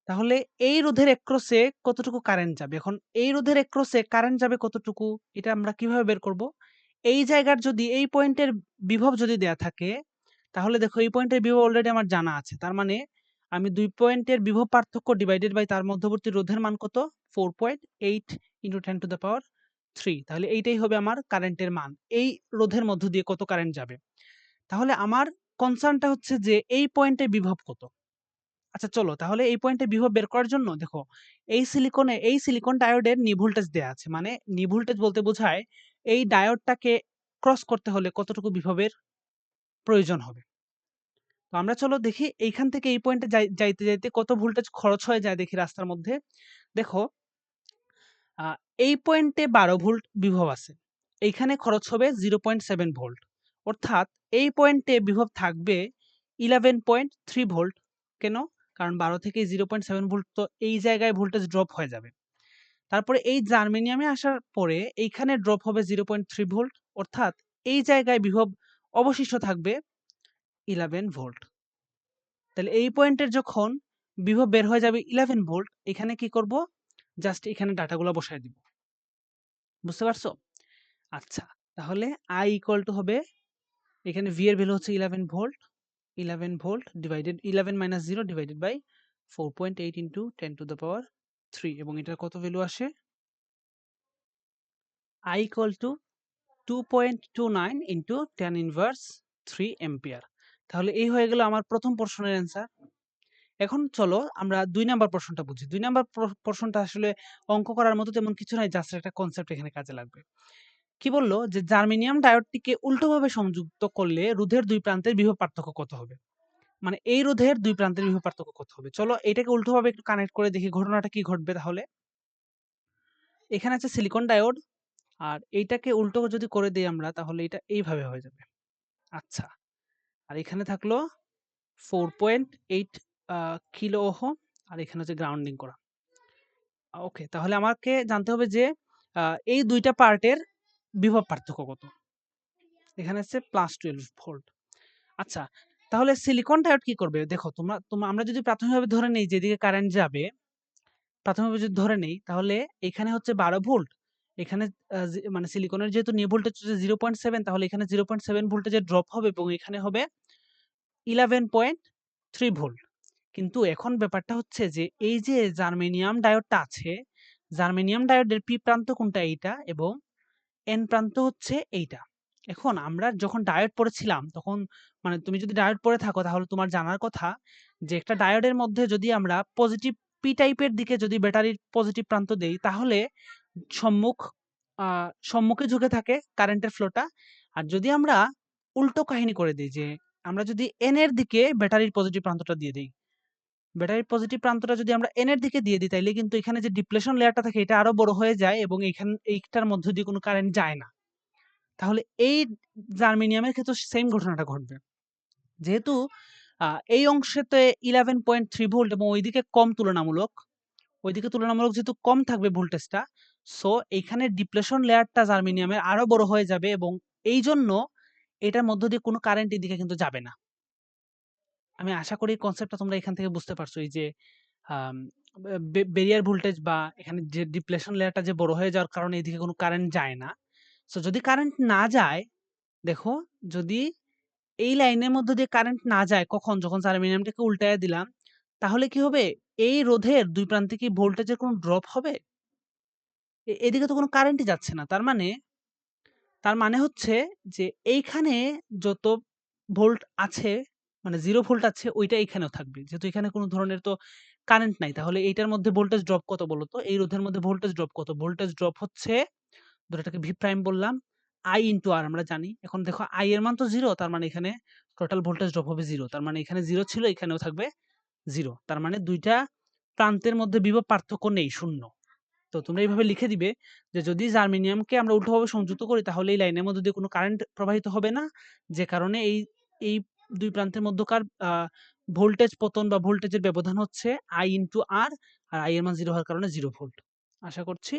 তাহলে এই রোধের একক্রসে কতটুকু কারেন্ট যাবে? এখন এই রোধের একক্রসে কারেন্ট যাবে কতটুকু, এটা আমরা কিভাবে বের করব? এই জায়গার যদি এই পয়েন্টের বিভব যদি দেয়া থাকে, তাহলে দেখো এই পয়েন্টের বিভব অলরেডি আমার জানা আছে। তার মানে আমি ২ পয়েন্টের বিভব পার্থক্য ডিভাইডেড বাই তার মধ্যবর্তী রোধের মান কত? 4.8 × 10⁻³ তাহলে এইটাই হবে আমার কারেন্টের মান। এই রোধের মধ্য দিয়ে কত কারেন্ট যাবে? তাহলে আমার কনসার্নটা হচ্ছে যে এই পয়েন্টে বিভব কত? আচ্ছা চলো তাহলে এই পয়েন্টে বিভব বের করার জন্য দেখো এই সিলিকন ডায়োডের নি ভোল্টেজ দেয়া আছে। মানে নি ভোল্টেজ বলতে বোঝায় এই ডায়োডটাকে ক্রস করতে হলে কতটুকু বিভবের প্রয়োজন হবে। তো আমরা চলো দেখি এইখান থেকে এই পয়েন্টে যাইতে কত ভোল্টেজ খরচ হয়ে যায় দেখি রাস্তার মধ্যে। দেখো এই পয়েন্টে 12 ভোল্ট বিভব আছে। এইখানে খরচ হবে 0.7 ভোল্ট। অর্থাৎ এই পয়েন্টে বিভব থাকবে 11.3 ভোল্ট। কেন? কারণ 12 থেকে 0.7 ভোল্ট তো এই জায়গায় ভোল্টেজ ড্রপ হয়ে যাবে। তারপরে এই জার্মেনিয়ামে আসার পরে এইখানে ড্রপ হবে 0.3 ভোল্ট। অর্থাৎ এই জায়গায় বিভব অবশিষ্ট থাকবে 11 ভোল্ট। তাহলে এই পয়েন্টের যখন বিভব বের হয়ে যাবে 11 ভোল্ট, এখানে কি করব? জাস্ট এখানে ডাটাগুলো বসায় দিব। বুঝতে পারছো? আচ্ছা, তাহলে I ইকুয়াল টু হবে এখানে V এর ভ্যালু হচ্ছে 11 volt. 11 volt divided 11 minus 0 divided by 4.8 into 10⁻³ এবং এটার কত ভ্যালু আসে? I equal to 2.29 into 10⁻³ ampere. তাহলে এই হয়ে গেল আমার প্রথম প্রশ্নের অ্যান্সার। এখন চলো আমরা ২ নাম্বার প্রশ্নটা বুঝি। ২ নাম্বার প্রশ্নটা আসলে অঙ্ক করার মতো তেমন কিছু নাই, জাস্ট একটা কনসেপ্ট এখানে কাজে লাগবে। কি বলল যে জার্মেনিয়াম ডায়োডটিকে উল্টোভাবে সংযুক্ত করলে রোধের ২ প্রান্তের বিভব পার্থক্য কত হবে? মানে এই রোধের ২ প্রান্তের বিভব পার্থক্য কত হবে? চলো এটাকে উল্টোভাবে একটু কানেক্ট করে দেখি ঘটনাটা কি ঘটবে তাহলে। এখানে আছে সিলিকন ডায়োড আর এইটাকে উল্টো যদি করে দেই আমরা তাহলে এটা এইভাবে হয়ে যাবে। আচ্ছা, আর এখানে থাকলো 4.8 কিলো ওহম আর এখানে হচ্ছে গ্রাউন্ডিং করা। ওকে, তাহলে আমাকে জানতে হবে যে এই ২টা পার্টের বিভব পার্থক্য কত? এখানে আছে +12 ভোল্ট। আচ্ছা, তাহলে সিলিকন ডায়োড কি করবে? দেখো আমরা যদি প্রাথমিকভাবে ধরে নেই যেদিকে কারেন্ট যাবে, প্রাথমিকভাবে যদি ধরে নেই তাহলে এখানে হচ্ছে 12 ভোল্ট। এখানে মানে সিলিকনের যেহেতু নি ভোল্টেজ হচ্ছে 0.7 তাহলে এখানে 0.7 ভোল্টেজের ড্রপ হবে এবং এখানে হবে 11.3 ভোল্ট। কিন্তু এখন ব্যাপারটা হচ্ছে যে এই যে জার্মেনিয়াম ডায়োডটা আছে, জার্মেনিয়াম ডায়োডের পি প্রান্ত কোনটা? এইটা এবং এন প্রান্ত হচ্ছে এইটা। এখন আমরা যখন ডায়োড পড়েছিলাম তখন মানে তুমি যদি ডায়োড পড়ে থাকো তাহলে তোমার জানার কথা যে একটা ডায়োডের মধ্যে যদি আমরা পজিটিভ পি টাইপের দিকে যদি ব্যাটারির পজিটিভ প্রান্ত দেই তাহলে সম্মুখ সম্মুখে ঝুঁকে থাকে কারেন্টের ফ্লোটা। আর যদি আমরা উল্টো কাহিনী করে দিই যে আমরা যদি এন এর দিকে ব্যাটারির পজিটিভ প্রান্তটা দিয়ে দিই, ব্যাটারির পজিটিভ প্রান্তটা যদি আমরা এন এর দিকে দিয়ে দিই তাইলে কিন্তু এখানে যে ডিপ্লেশন লেয়ারটা থাকে এটা আরো বড় হয়ে যায় এবং এইটার মধ্য দিয়ে কোনো কারেন্ট যায় না। তাহলে এই জার্মেনিয়ামের ক্ষেত্রে সেম ঘটনাটা ঘটবে। যেহেতু এই অংশেতে 11.3 ভোল্ট এবং ওইদিকে কম তুলনামূলক, ওইদিকে তুলনামূলক যেহেতু কম থাকবে ভোল্টেজটা, সো এইখানে ডিপ্লেশন লেয়ারটা জার্মেনিয়ামের আরো বড় হয়ে যাবে এবং এইজন্য এটার মধ্য দিয়ে কোনো কারেন্ট এদিকে কিন্তু যাবে না। আমি আশা করি কনসেপ্টটা তোমরা এখান থেকে বুঝতে পারছো। এই যে আম বেরিয়ার ভোল্টেজ বা এখানে যে ডিপ্লেশন লেয়ারটা যে বড় হয়ে যাওয়ার কারণে এদিকে কোনো কারেন্ট যায় না। সো যদি কারেন্ট না যায়, দেখো যদি এই লাইনের মধ্য দিয়ে কারেন্ট না যায় কখন? যখন জার্মেনিয়ামটাকে উল্টাইয়া দিলাম, তাহলে কি হবে? এই রোধের ২ প্রান্তে কি ভোল্টেজের কোনো ড্রপ হবে? এদিকে তো কোনো কারেন্টই যাচ্ছে না। তার মানে হচ্ছে যে এইখানে যত ভোল্ট আছে মানে 0 ভোল্ট আছে ওইটা এইখানেও থাকবে। যেহেতু এখানে কোনো ধরনের তো কারেন্ট নাই। তাহলে এইটার মধ্যে ভোল্টেজ ড্রপ কত বলো তো? এই রোধের মধ্যে ভোল্টেজ ড্রপ কত? ভোল্টেজ ড্রপ হচ্ছে ধরো এটাকে ভি প্রাইম বললাম, I ইনটু আর আমরা জানি। এখন দেখো I এর মান তো 0 তার মানে এখানে টোটাল ভোল্টেজ ড্রপ হবে 0। তার মানে এখানে 0 ছিল এখানেও থাকবে 0। তার মানে ২ টা প্রান্তের মধ্যে বিভব পার্থক্য নেই, 0। তো তোমরা এইভাবে লিখে দিবে যে যদি জার্মেনিয়ামকে আমরা উল্টোভাবে সংযুক্ত করি তাহলে এই লাইনের মধ্যে দিয়ে কোনো কারেন্ট প্রবাহিত হবে না। যে কারণে এই দুই প্রান্তের মধ্যকার ভোল্টেজ পতন বা ভোল্টেজের ব্যবধান হচ্ছে I ইনটু R, আর I এর মান 0 হওয়ার কারণে 0 ভোল্ট। আশা করছি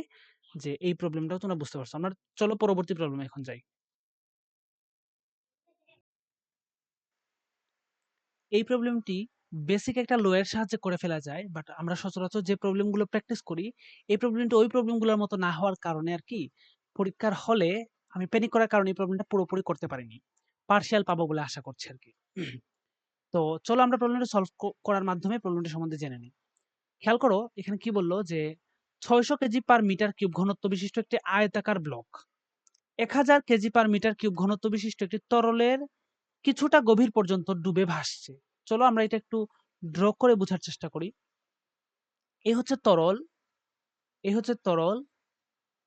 যে এই প্রবলেমটাও তোমরা বুঝতে পারছো। আমরা চলো পরবর্তী প্রবলেমে এখন যাই। এই প্রবলেমটি বেসিক একটা ল এর সাহায্যে করে ফেলা যায়, বাট আমরা সচরাচর যে প্রবলেমগুলো প্র্যাকটিস করি এই প্রবলেমটা ওই প্রবলেমগুলোর মতো না হওয়ার কারণে আর কি পরীক্ষার হলে আমি প্যানিক করার কারণে এই প্রবলেমটা পুরোপুরি করতে পারিনি, পার্শিয়াল পাবো বলে আশা করছি আর কি। তো চলো আমরা প্রবলেমটা সলভ করার মাধ্যমে প্রবলেমটা সম্বন্ধে জেনে নিই। খেয়াল করো এখানে কি বললো যে 600 কেজি পার মিটার কিউব ঘনত্ব বিশিষ্ট একটি আয়তাকার block 1000 KG per metre cube ঘনত্ব বিশিষ্ট একটি তরলের কিছুটা গভীর পর্যন্ত ডুবে ভাসছে। চলো আমরা এটা একটু ড্র করে বোঝার চেষ্টা করি। এই হচ্ছে তরল, এই হচ্ছে তরল,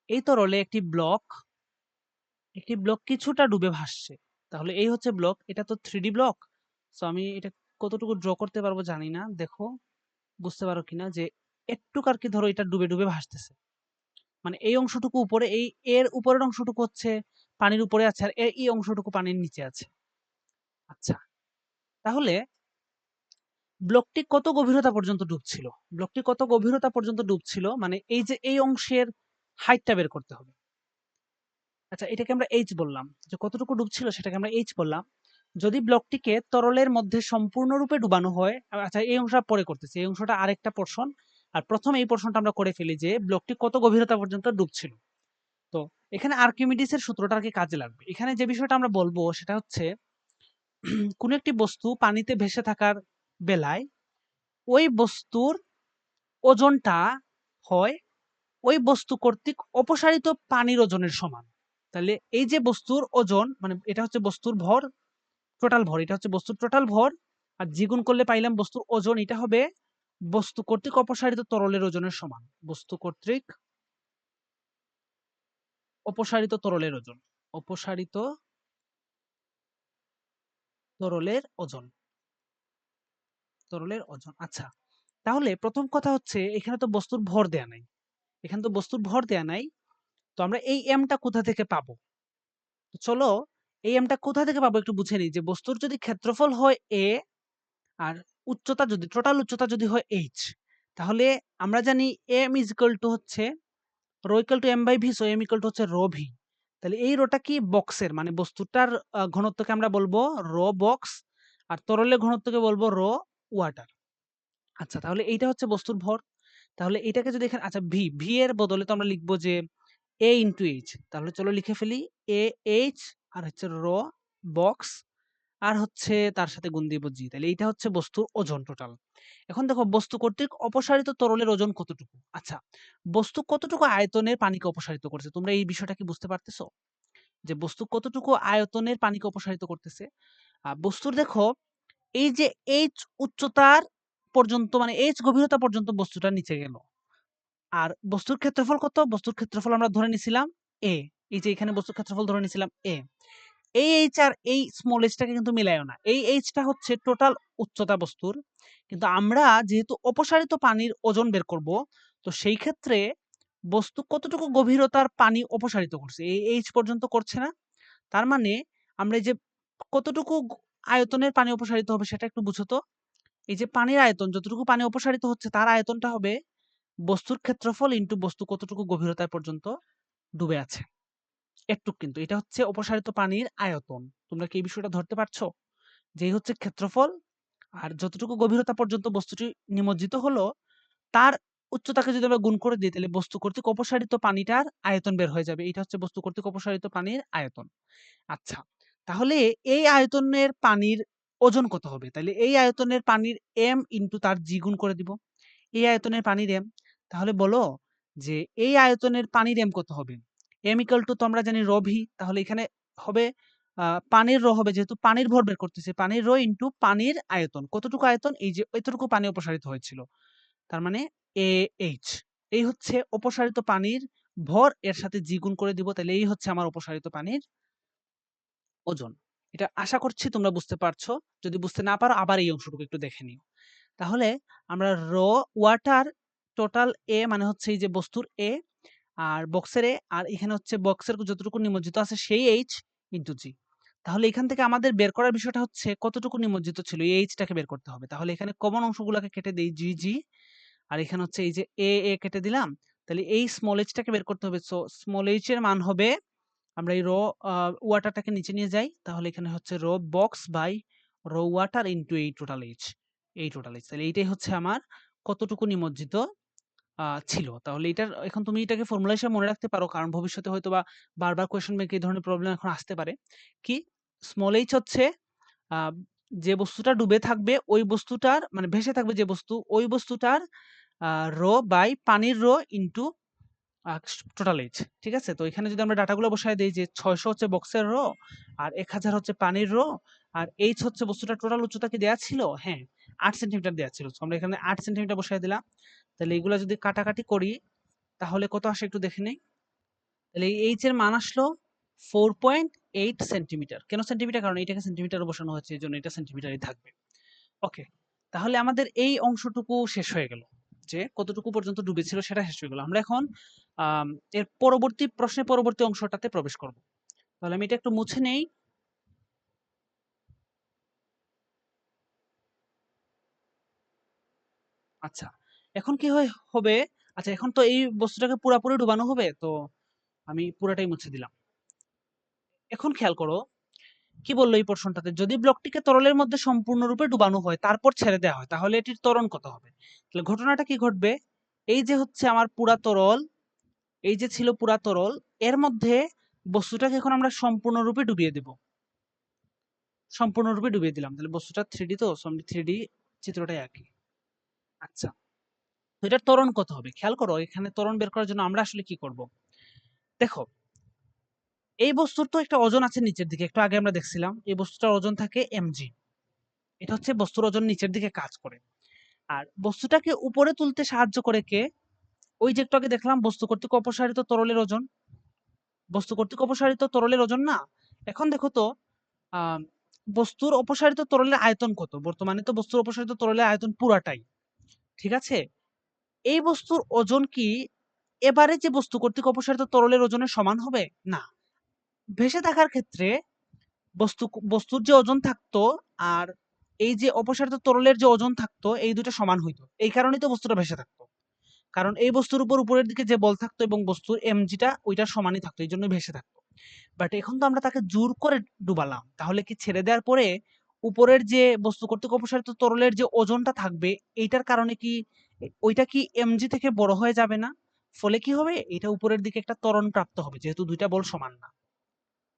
এই তরলে একটি ব্লক কিছুটা ডুবে ভাসছে। তাহলে এই হচ্ছে ব্লক, এটা তো 3D ব্লক। সো আমি এটা কতটুকু ড্র করতে পারবো জানি না, দেখো বুঝতে পারো কিনা যে একটু আর কি ধরো এটা ডুবে ডুবে ভাসতেছে, মানে এই অংশটুকু উপরে, এর উপরের অংশটুকু হচ্ছে পানির উপরে আছে, আর এই অংশটুকু পানির নিচে আছে। আচ্ছা, তাহলে ব্লকটি কত গভীরতা পর্যন্ত ডুবছিল, ব্লকটি কত গভীরতা পর্যন্ত ডুবছিল মানে এই যে এই অংশের হাইটটা বের করতে হবে। আচ্ছা, এটাকে আমরা এইচ বললাম, যে কতটুকু ডুবছিল সেটাকে আমরা এইচ বললাম। যদি ব্লকটিকে তরলের মধ্যে সম্পূর্ণরূপে ডুবানো হয়, আচ্ছা এই অংশটা পরে করতেছি, এই অংশটা আরেকটা পোর্শন, আর প্রথম এই পোর্শনটা আমরা করে ফেলি যে ব্লকটি কত গভীরতা পর্যন্ত ডুবছিল। তো এখানে আর্কিমিডিসের সূত্রটা আর কি কাজে লাগবে। এখানে যে বিষয়টা আমরা বলবো সেটা হচ্ছে কোন একটি বস্তু পানিতে ভেসে থাকার বেলায় ওই বস্তুর ওজনটা হয় ওই বস্তু কর্তৃক অপসারিত পানির ওজনের সমান। তাহলে এই যে বস্তুর ওজন মানে এটা হচ্ছে বস্তুর ভর, টোটাল ভর, এটা হচ্ছে বস্তুর টোটাল ভর, আর দ্বিগুণ করলে পাইলাম বস্তুর ওজন, এটা হবে বস্তু কর্তৃক অপসারিত তরলের ওজনের সমান। বস্তু কর্তৃক অপসারিত তরলের ওজন, অপসারিত তরলের ওজন, তরলের ওজন। আচ্ছা, তাহলে প্রথম কথা হচ্ছে এখানে তো বস্তুর ভর দেয়া নাই, এখানে তো বস্তুর ভর দেয়া নাই, তো আমরা এই এমটা কোথা থেকে পাবো? তো চলো এই এমটা কোথা থেকে পাবো একটু বুঝে নিই। যে বস্তুর যদি ক্ষেত্রফল হয় এ, আর উচ্চতা যদি টোটাল উচ্চতা যদি হয় এইচ, তাহলে আমরা জানি এম ইজ ইকুয়াল টু হচ্ছে rho equal to M by V, so M equal to হচ্ছে রো ভি। তাহলে এই রোটা কি বক্সের, মানে বস্তুটার ঘনত্বকে আমরা বলবো রো বক্স, আর তরলের ঘনত্বকে বলবো রো ওয়াটার। আচ্ছা, তাহলে এইটা হচ্ছে বস্তুর ভর। তাহলে এটাকে যদি এখানে, আচ্ছা ভি, ভি এর বদলে তো আমরা লিখবো যে এ ইন্টু এইচ। তাহলে চলো লিখে ফেলি এ এইচ, আর হচ্ছে রো বক্স, আর হচ্ছে তার সাথে গুণ দিব জি। তাহলে এইটা হচ্ছে বস্তুর ওজন টোটাল। এখন দেখো বস্তু কর্তৃক অপসারিত তরলের ওজন কতটুকু। আচ্ছা, বস্তু কতটুকু আয়তনের পানিকে অপসারিত করছে, তোমরা এই বিষয়টা কি বুঝতে পারতেছো? যে বস্তু কতটুকু আয়তনের পানিকে অপসারিত করতেছে। বস্তুর দেখো এই যে এইচ উচ্চতার পর্যন্ত, মানে এইচ গভীরতা পর্যন্ত বস্তুটা নিচে গেল, আর বস্তুর ক্ষেত্রফল কত, বস্তুর ক্ষেত্রফল আমরা ধরে নিছিলাম এ, এই যে এখানে বস্তুর ক্ষেত্রফল ধরে নিছিলাম এ। এই এইচ আর এই স্মল এইচটাকে কিন্তু মিলায়ও না, এই এইচটা হচ্ছে টোটাল উচ্চতা বস্তুর, কিন্তু আমরা যেহেতু অপসারিত পানির ওজন বের করব, তো সেই ক্ষেত্রে বস্তু কতটুকু গভীরতার পানি অপসারিত করছে, এই এইচ পর্যন্ত করছে না। তার মানে আমরা এই যে কতটুকু আয়তনের পানি অপসারিত হবে সেটা একটু বুঝো তো। এই যে পানির আয়তন, যতটুকু পানি অপসারিত হচ্ছে তার আয়তনটা হবে বস্তুর ক্ষেত্রফল ইন্টু বস্তু কতটুকু গভীরতা পর্যন্ত ডুবে আছে, একটু। কিন্তু এটা হচ্ছে অপসারিত পানির আয়তন। তোমরা কি এই বিষয়টা ধরতে পারছো? যেই হচ্ছে ক্ষেত্রফল, আর যতটুকু গভীরতা পর্যন্ত বস্তুটি নিমজ্জিত হলো তার উচ্চতাকে যদি আমরা গুণ করে দিই, তাহলে বস্তু কর্তৃক অপসারিত পানিটার আয়তন বের হয়ে যাবে। এটা হচ্ছে বস্তু কর্তৃক অপসারিত পানির আয়তন। আচ্ছা, তাহলে এই আয়তনের পানির ওজন কত হবে? তাহলে এই আয়তনের পানির এম ইন্টু তার জি গুণ করে দিব, এই আয়তনের পানির এম। তাহলে বলো যে এই আয়তনের পানির এম কত হবে? এম ইকুয়াল টু তো আমরা জানি রো ভি, তাহলে এখানে হবে পানির রো হবে, যেহেতু পানির ভর বের করতেছে, পানির রো ইন্টু পানির আয়তন, কতটুকু আয়তন, এই যে এতটুকু পানি অপসারিত হয়েছিল, তার মানে এ এইচ। এই হচ্ছে অপসারিত পানির ভর, এর সাথে জি গুণ করে দিব, তাহলে এই হচ্ছে আমার অপসারিত পানির ওজন। এটা আশা করছি তোমরা বুঝতে পারছো। যদি বুঝতে না পারো আবার এই অংশটুকু একটু দেখে নিও। তাহলে আমরা রো ওয়াটার টোটাল এ মানে হচ্ছে এই যে বস্তুর এ, আর বক্সের এ, আর এখানে হচ্ছে বক্সের যতটুকু নিমজ্জিত আছে সেই এইচ ইন্টু জি। তাহলে এখান থেকে আমাদের বের করার বিষয়টা হচ্ছে কতটুকু নিমজ্জিত ছিল এই এইচটাকে বের করতে হবে। তাহলে এখানে কমন অংশগুলোকে কেটে দেই জি জি, আর এখানে হচ্ছে এই যে এ কেটে দিলাম। তাহলে এই স্মল এইচটাকে বের করতে হবে। সো স্মল এইচ এর মান হবে, আমরা এই ওয়াটারটাকে নিচে নিয়ে যাই, তাহলে এখানে হচ্ছে বক্স বাই ওয়াটার ইনটু এই টোটাল এইচ, এই টোটাল এইচ। তাহলে এইটাই হচ্ছে আমার কতটুকু নিমজ্জিত ছিল। তাহলে এটার এখন তুমি এটাকে ফর্মুলা হিসেবে মনে রাখতে পারো, কারণ ভবিষ্যতে হয়তোবা বারবার কোয়েশ্চেন ব্যাংকে এই ধরনের প্রবলেম এখন আসতে পারে। কি স্মল এইচ হচ্ছে আ যে বস্তুটা ডুবে থাকবে ওই বস্তুটার মানে ভেসে থাকবে যে বস্তু, ওই বস্তুটার আ বাই পানির ইনটু আ টোটাল এইচ। ঠিক আছে? তো এখানে যদি আমরা ডাটাগুলো বসায় দেই যে ৬০০ হচ্ছে বক্সের আর ১০০০ হচ্ছে পানির আর এইচ হচ্ছে বস্তুটার টোটাল উচ্চতা কি দেয়া ছিল? হ্যাঁ, ৮ সেন্টিমিটার দেয়া ছিল। সো আমরা এখানে ৮ সেন্টিমিটার বসায় দিলাম। তাহলে এগুলা যদি কাটাকাটি করি তাহলে কত আসে একটু দেখে নেই। তাহলে এই এইচ এর মান আসলো 4.8 সেন্টিমিটার। কেন সেন্টিমিটার? কারণ এইটাকে সেন্টিমিটারে বসানো হয়েছে, এজন্য এটা সেন্টিমিটারই থাকবে। ওকে। তাহলে আমাদের এই অংশটুকু শেষ হয়ে গেল। যে কতটুকু পর্যন্ত ডুবেছিল সেটা শেষ হয়ে গেল। আমরা এখন আম এর পরবর্তী প্রশ্নের পরবর্তী অংশটাতে প্রবেশ করব। তাহলে আমি এটা একটু মুছে নেই। আচ্ছা। এখন কি হবে? আচ্ছা, এখন তো এই বস্তুটাকে পুরাপুরি ডুবানো হবে। তো আমি পুরাটাই মুছে দিলাম। এখন খেয়াল করো কি বললো এই প্রশ্নটাতে, যদি ব্লকটিকে তরলের মধ্যে সম্পূর্ণরূপে ডুবানো হয় তারপর ছেড়ে দেওয়া হয় তাহলে এটির ত্বরণ কত হবে? তাহলে ঘটনাটা কি ঘটবে? এই যে হচ্ছে আমার পুরা তরল, এই যে ছিল পুরা তরল, এর মধ্যে বস্তুটাকে এখন আমরা সম্পূর্ণরূপে ডুবিয়ে দেব। সম্পূর্ণরূপে ডুবিয়ে দিলাম। তাহলে বস্তুটা 3D, তো আমি 3D চিত্রটাই আঁকি। আচ্ছা, তো এটার ত্বরণ কত হবে? খেয়াল করো এখানে ত্বরণ বের করার জন্য আমরা আসলে কি করব? দেখো, এই বস্তুর তো একটা ওজন আছে নিচের দিকে, একটু আগে আমরা দেখছিলাম এই বস্তুটার ওজন থাকে mg। এটা হচ্ছে বস্তুর ওজন নিচের দিকে কাজ করে। আর বস্তুটাকে উপরে তুলতে সাহায্য করে কে? ওই যে একটু আগে দেখলাম বস্তু কর্তৃক অপসারিত তরলের ওজন। বস্তু কর্তৃক অপসারিত তরলের ওজন না? এখন দেখো তো আহ বস্তুর অপসারিত তরলের আয়তন কত? বর্তমানে তো বস্তুর অপসারিত তরলের আয়তন পুরাটাই। ঠিক আছে? এই বস্তুর ওজন কি এবারে যে বস্তু কর্তৃক অপসারিত তরলের ওজনের সমান হবে? না। ভেসে থাকার ক্ষেত্রে বস্তু বস্তুর যে ওজন থাকতো আর এই যে অপসারিত তরলের যে ওজন থাকতো এই দুটো সমান হইতো। এই কারণেই তো বস্তুটা ভেসে থাকতো। কারণ এই বস্তুর উপর উপরের দিকে যে বল থাকতো এবং বস্তুর এমজিটা ওইটার সমানই থাকতো, এই জন্য ভেসে থাকতো। বাট এখন তো আমরা তাকে জোর করে ডুবালাম, তাহলে কি ছেড়ে দেওয়ার পরে উপরের যে বস্তু কর্তৃক অপসারিত তরলের যে ওজনটা থাকবে এইটার কারণে কি ওইটা কি এমজি থেকে বড় হয়ে যাবে না? ফলে কি হবে? এটা উপরের দিকে একটা ত্বরণ প্রাপ্ত হবে, যেহেতু দুইটা বল সমান না।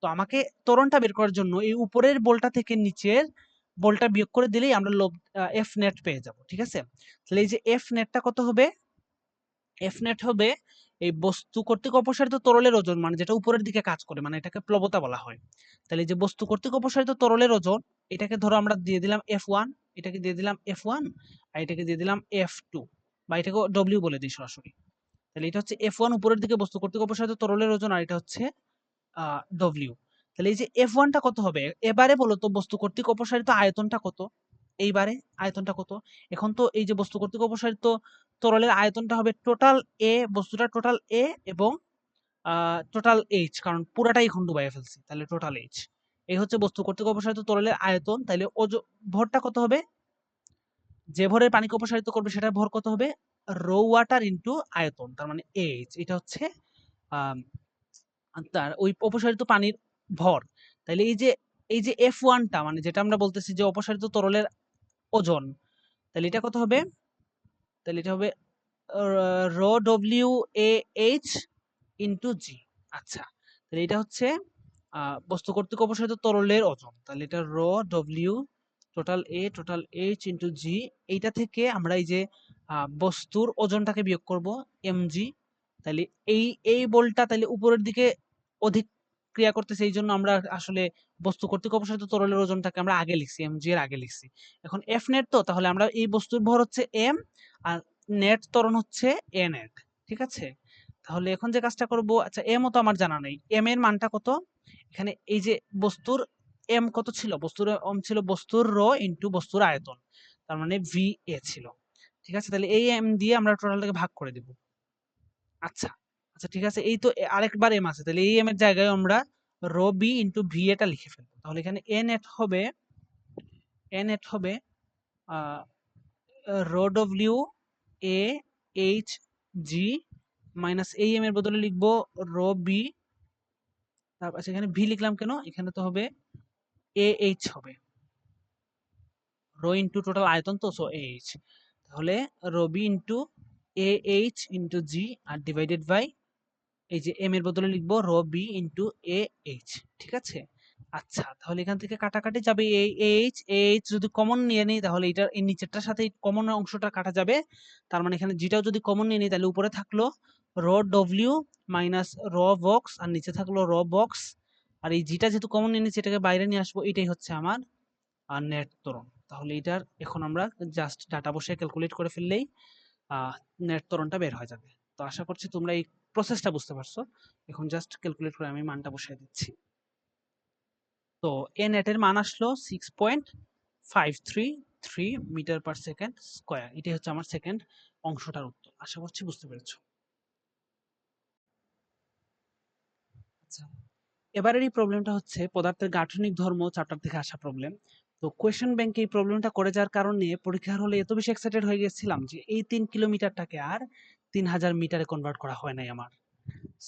তো আমাকে ত্বরণটা বের করার জন্য এই উপরের বলটা থেকে নিচের বলটা বিয়োগ করে দিলেই আমরা এফ নেট পেয়ে যাব। ঠিক আছে? তাহলে এই যে এফ নেটটা কত হবে? এফ নেট হবে এই বস্তু কর্তৃক অপসারিত তরলের ওজন, মানে যেটা উপরের দিকে কাজ করে, মানে এটাকে প্লবতা বলা হয়। তাহলে যে বস্তু কর্তৃক অপসারিত তরলের ওজন, এটাকে ধরো আমরা দিয়ে দিলাম F1, এটাকে দিয়ে দিলাম F1, আর এটাকে দিয়ে দিলাম F2, বা এটাকে ডব্লিউ বলে দিই সরাসরি। তাহলে এটা হচ্ছে F1 উপরের দিকে বস্তু কর্তৃক অপসারিত তরলের ওজন, আর এটা হচ্ছে ডব্লিউ। তাহলে এই যে F1 টা কত হবে? এবারে বলো তো বস্তু কর্তৃক অপসারিত আয়তনটা কত? এইবারে আয়তনটা কত? এখন তো এই যে বস্তু কর্তৃক অপসারিত তরলের আয়তনটা হবে টোটাল এ, বস্তুটা টোটাল এ এবং টোটাল এইচ, কারণ পুরাটাই এখন ডুবাইয়া ফেলছি, তাহলে টোটাল এইচ। এই হচ্ছে বস্তু কর্তৃক অপসারিত তরলের আয়তন। তাহলে ভরটা কত হবে? যে ভরে পানিকে অপসারিত করবে সেটার ভর কত হবে? ওয়াটার ইনটু আয়তন, তার মানে এইচ। এটা হচ্ছে আহ তার ওই অপসারিত পানির ভর। তাহলে এই যে F1 টা, মানে যেটা আমরা বলতেছি যে অপসারিত তরলের ওজন, তাহলে এটা কত হবে? তাহলে এটা হবে ডব্লিউ এ এইচ ইনটু জি। আচ্ছা, তাহলে এটা হচ্ছে বস্তু কর্তৃক অপসারিত তরলের ওজন। তাহলে এটা ডব্লিউ টোটাল এইচ ইনটু জি। এইটা থেকে আমরা এই যে বস্তুর ওজনটাকে বিয়োগ করব এমজি। তাহলে এই বলটা তাহলে উপরের দিকে অধিক ক্রিয়া করতেছে, এই জন্য আমরা আসলে বস্তু কর্তৃক অপসারিত তরলের ওজনটাকে আমরা আগে লিখছি, এমজি এর আগে লিখছি। এখন এফ নেট, তো তাহলে আমরা এই বস্তুর ভর হচ্ছে এম আর নেট ত্বরণ হচ্ছে এ নেট। ঠিক আছে? তাহলে এখন যে কাজটা করব, আচ্ছা এম ও তো আমার জানা নেই, এম এর মানটা কত? এখানে এই যে বস্তুর এম কত ছিল? বস্তুর এম ছিল বস্তুর ইনটু বস্তুর আয়তন, তার মানে ভি এ ছিল। ঠিক আছে? তাহলে এই এম দিয়ে আমরা টোটালটাকে ভাগ করে দেব। আচ্ছা, আচ্ছা ঠিক আছে, এই তো আরেকবার এম আছে, তাহলে এই এম এর জায়গায় আমরা বি ইনটু ভি এটা লিখে ফেলবো। তাহলে এখানে এ নেট হবে rho W A H G minus এই এম এর বদলে লিখবো রো বি, তারপর এখানে ভি লিখলাম কেন, এখানে তো হবে এ এইচ হবে, রো ইন্টু টোটাল আয়তন তো, সো এ এইচ। তাহলে rho B into A H into G আর ডিভাইডেড বাই এই যে এম এর বদলে লিখবো rho B into A H. ঠিক আছে, আচ্ছা তাহলে এখান থেকে কাটাকাটি যাবে, এই এইচ এইচ যদি কমন নিয়ে নিই তাহলে এটার এই নিচেরটার সাথে কমন অংশটা কাটা যাবে, তার মানে এখানে জিটাও যদি কমন নিয়ে নিই তাহলে উপরে থাকলো rho W minus rho box আর নিচে থাকলো রো বক্স, আর এই জিটা যেহেতু কমন নিয়ে নিচ্ছি এটাকে বাইরে নিয়ে আসবো, এটাই হচ্ছে আমার নেট ত্বরণ। তাহলে এটার এখন আমরা জাস্ট ডাটা বসে ক্যালকুলেট করে ফেললেই নেট ত্বরণটা বের হয়ে যাবে। তো আশা করছি তোমরা এই প্রসেসটা বুঝতে পারছো। এখন জাস্ট ক্যালকুলেট করে আমি মানটা বসিয়ে দিচ্ছি। তো এ নেটের মান আসলো 6.533 মিটার পার সেকেন্ড স্কয়ার। এটাই হচ্ছে আমার সেকেন্ড অংশটার উত্তর। আশা করছি বুঝতে পেরেছো। আচ্ছা, এবারের এই প্রবলেমটা হচ্ছে পদার্থের গাঠনিক ধর্ম চ্যাপ্টার থেকে আসা প্রবলেম। তো কোয়েশ্চেন ব্যাংকে এই প্রবলেমটা করে যাওয়ার কারণে পরীক্ষার হলে এত বেশি এক্সাইটেড হয়ে গেছিলাম যে এই 3 কিলোমিটারটাকে আর 3000 মিটারে কনভার্ট করা হয় নাই আমার।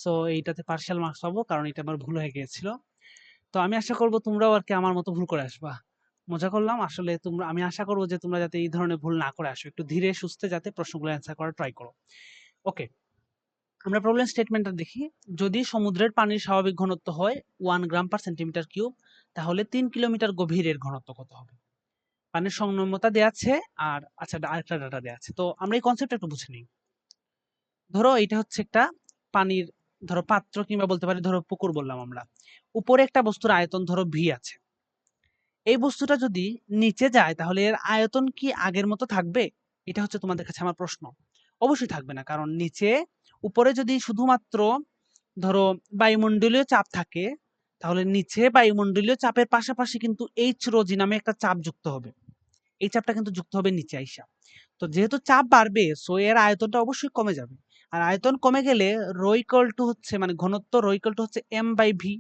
সো এইটাতে পার্শিয়াল মার্কস পাবো কারণ এটা আমার ভুল হয়ে গিয়েছিল। তো আমি আশা করব তোমরাও আর কি আমার মতো ভুল করে আসবা। মজা করলাম আসলে, তোমরা, আমি আশা করব যে তোমরা যাতে এই ধরনের ভুল না করে আসো, একটু ধীরে সুস্থে যাতে প্রশ্নগুলো অ্যান্সার করার ট্রাই করো। ওকে, আমরা প্রবলেম স্টেটমেন্টটা দেখি। যদি সমুদ্রের পানির স্বাভাবিক ঘনত্ব হয় 1 গ্রাম পার সেন্টিমিটার কিউব, তাহলে 3 কিলোমিটার গভীরের ঘনত্ব কত হবে? পানির সংনম্যতা দেওয়া আছে, আর আচ্ছা আরেকটা ডাটা দেওয়া আছে। তো আমরা এই কনসেপ্টটা একটু বুঝে নিই। ধরো এটা হচ্ছে একটা পানির, ধরো পাত্র কিংবা বলতে পারি ধরো পুকুর বললাম আমরা। উপরে একটা বস্তুর আয়তন ধরো ভি আছে। এই বস্তুটা যদি নিচে যায় তাহলে এর আয়তন কি আগের মতো থাকবে? এটা হচ্ছে তোমাদের কাছে আমার প্রশ্ন। অবশ্যই থাকবে না, কারণ নিচে উপরে যদি শুধুমাত্র ধরো বায়ুমণ্ডলীয় চাপ থাকে তাহলে নিচে বায়ুমণ্ডলীয় চাপের পাশাপাশি কিন্তু এইচ রো জি নামে একটা চাপ যুক্ত হবে। এই চাপটা কিন্তু যুক্ত হবে নিচে আইসা। তো যেহেতু চাপ বাড়বে সো এর আয়তনটা অবশ্যই কমে যাবে। আর আয়তন কমে গেলে রো ইকুয়াল টু হচ্ছে মানে ঘনত্ব রো ইকুয়াল টু হচ্ছে এম বাই ভি।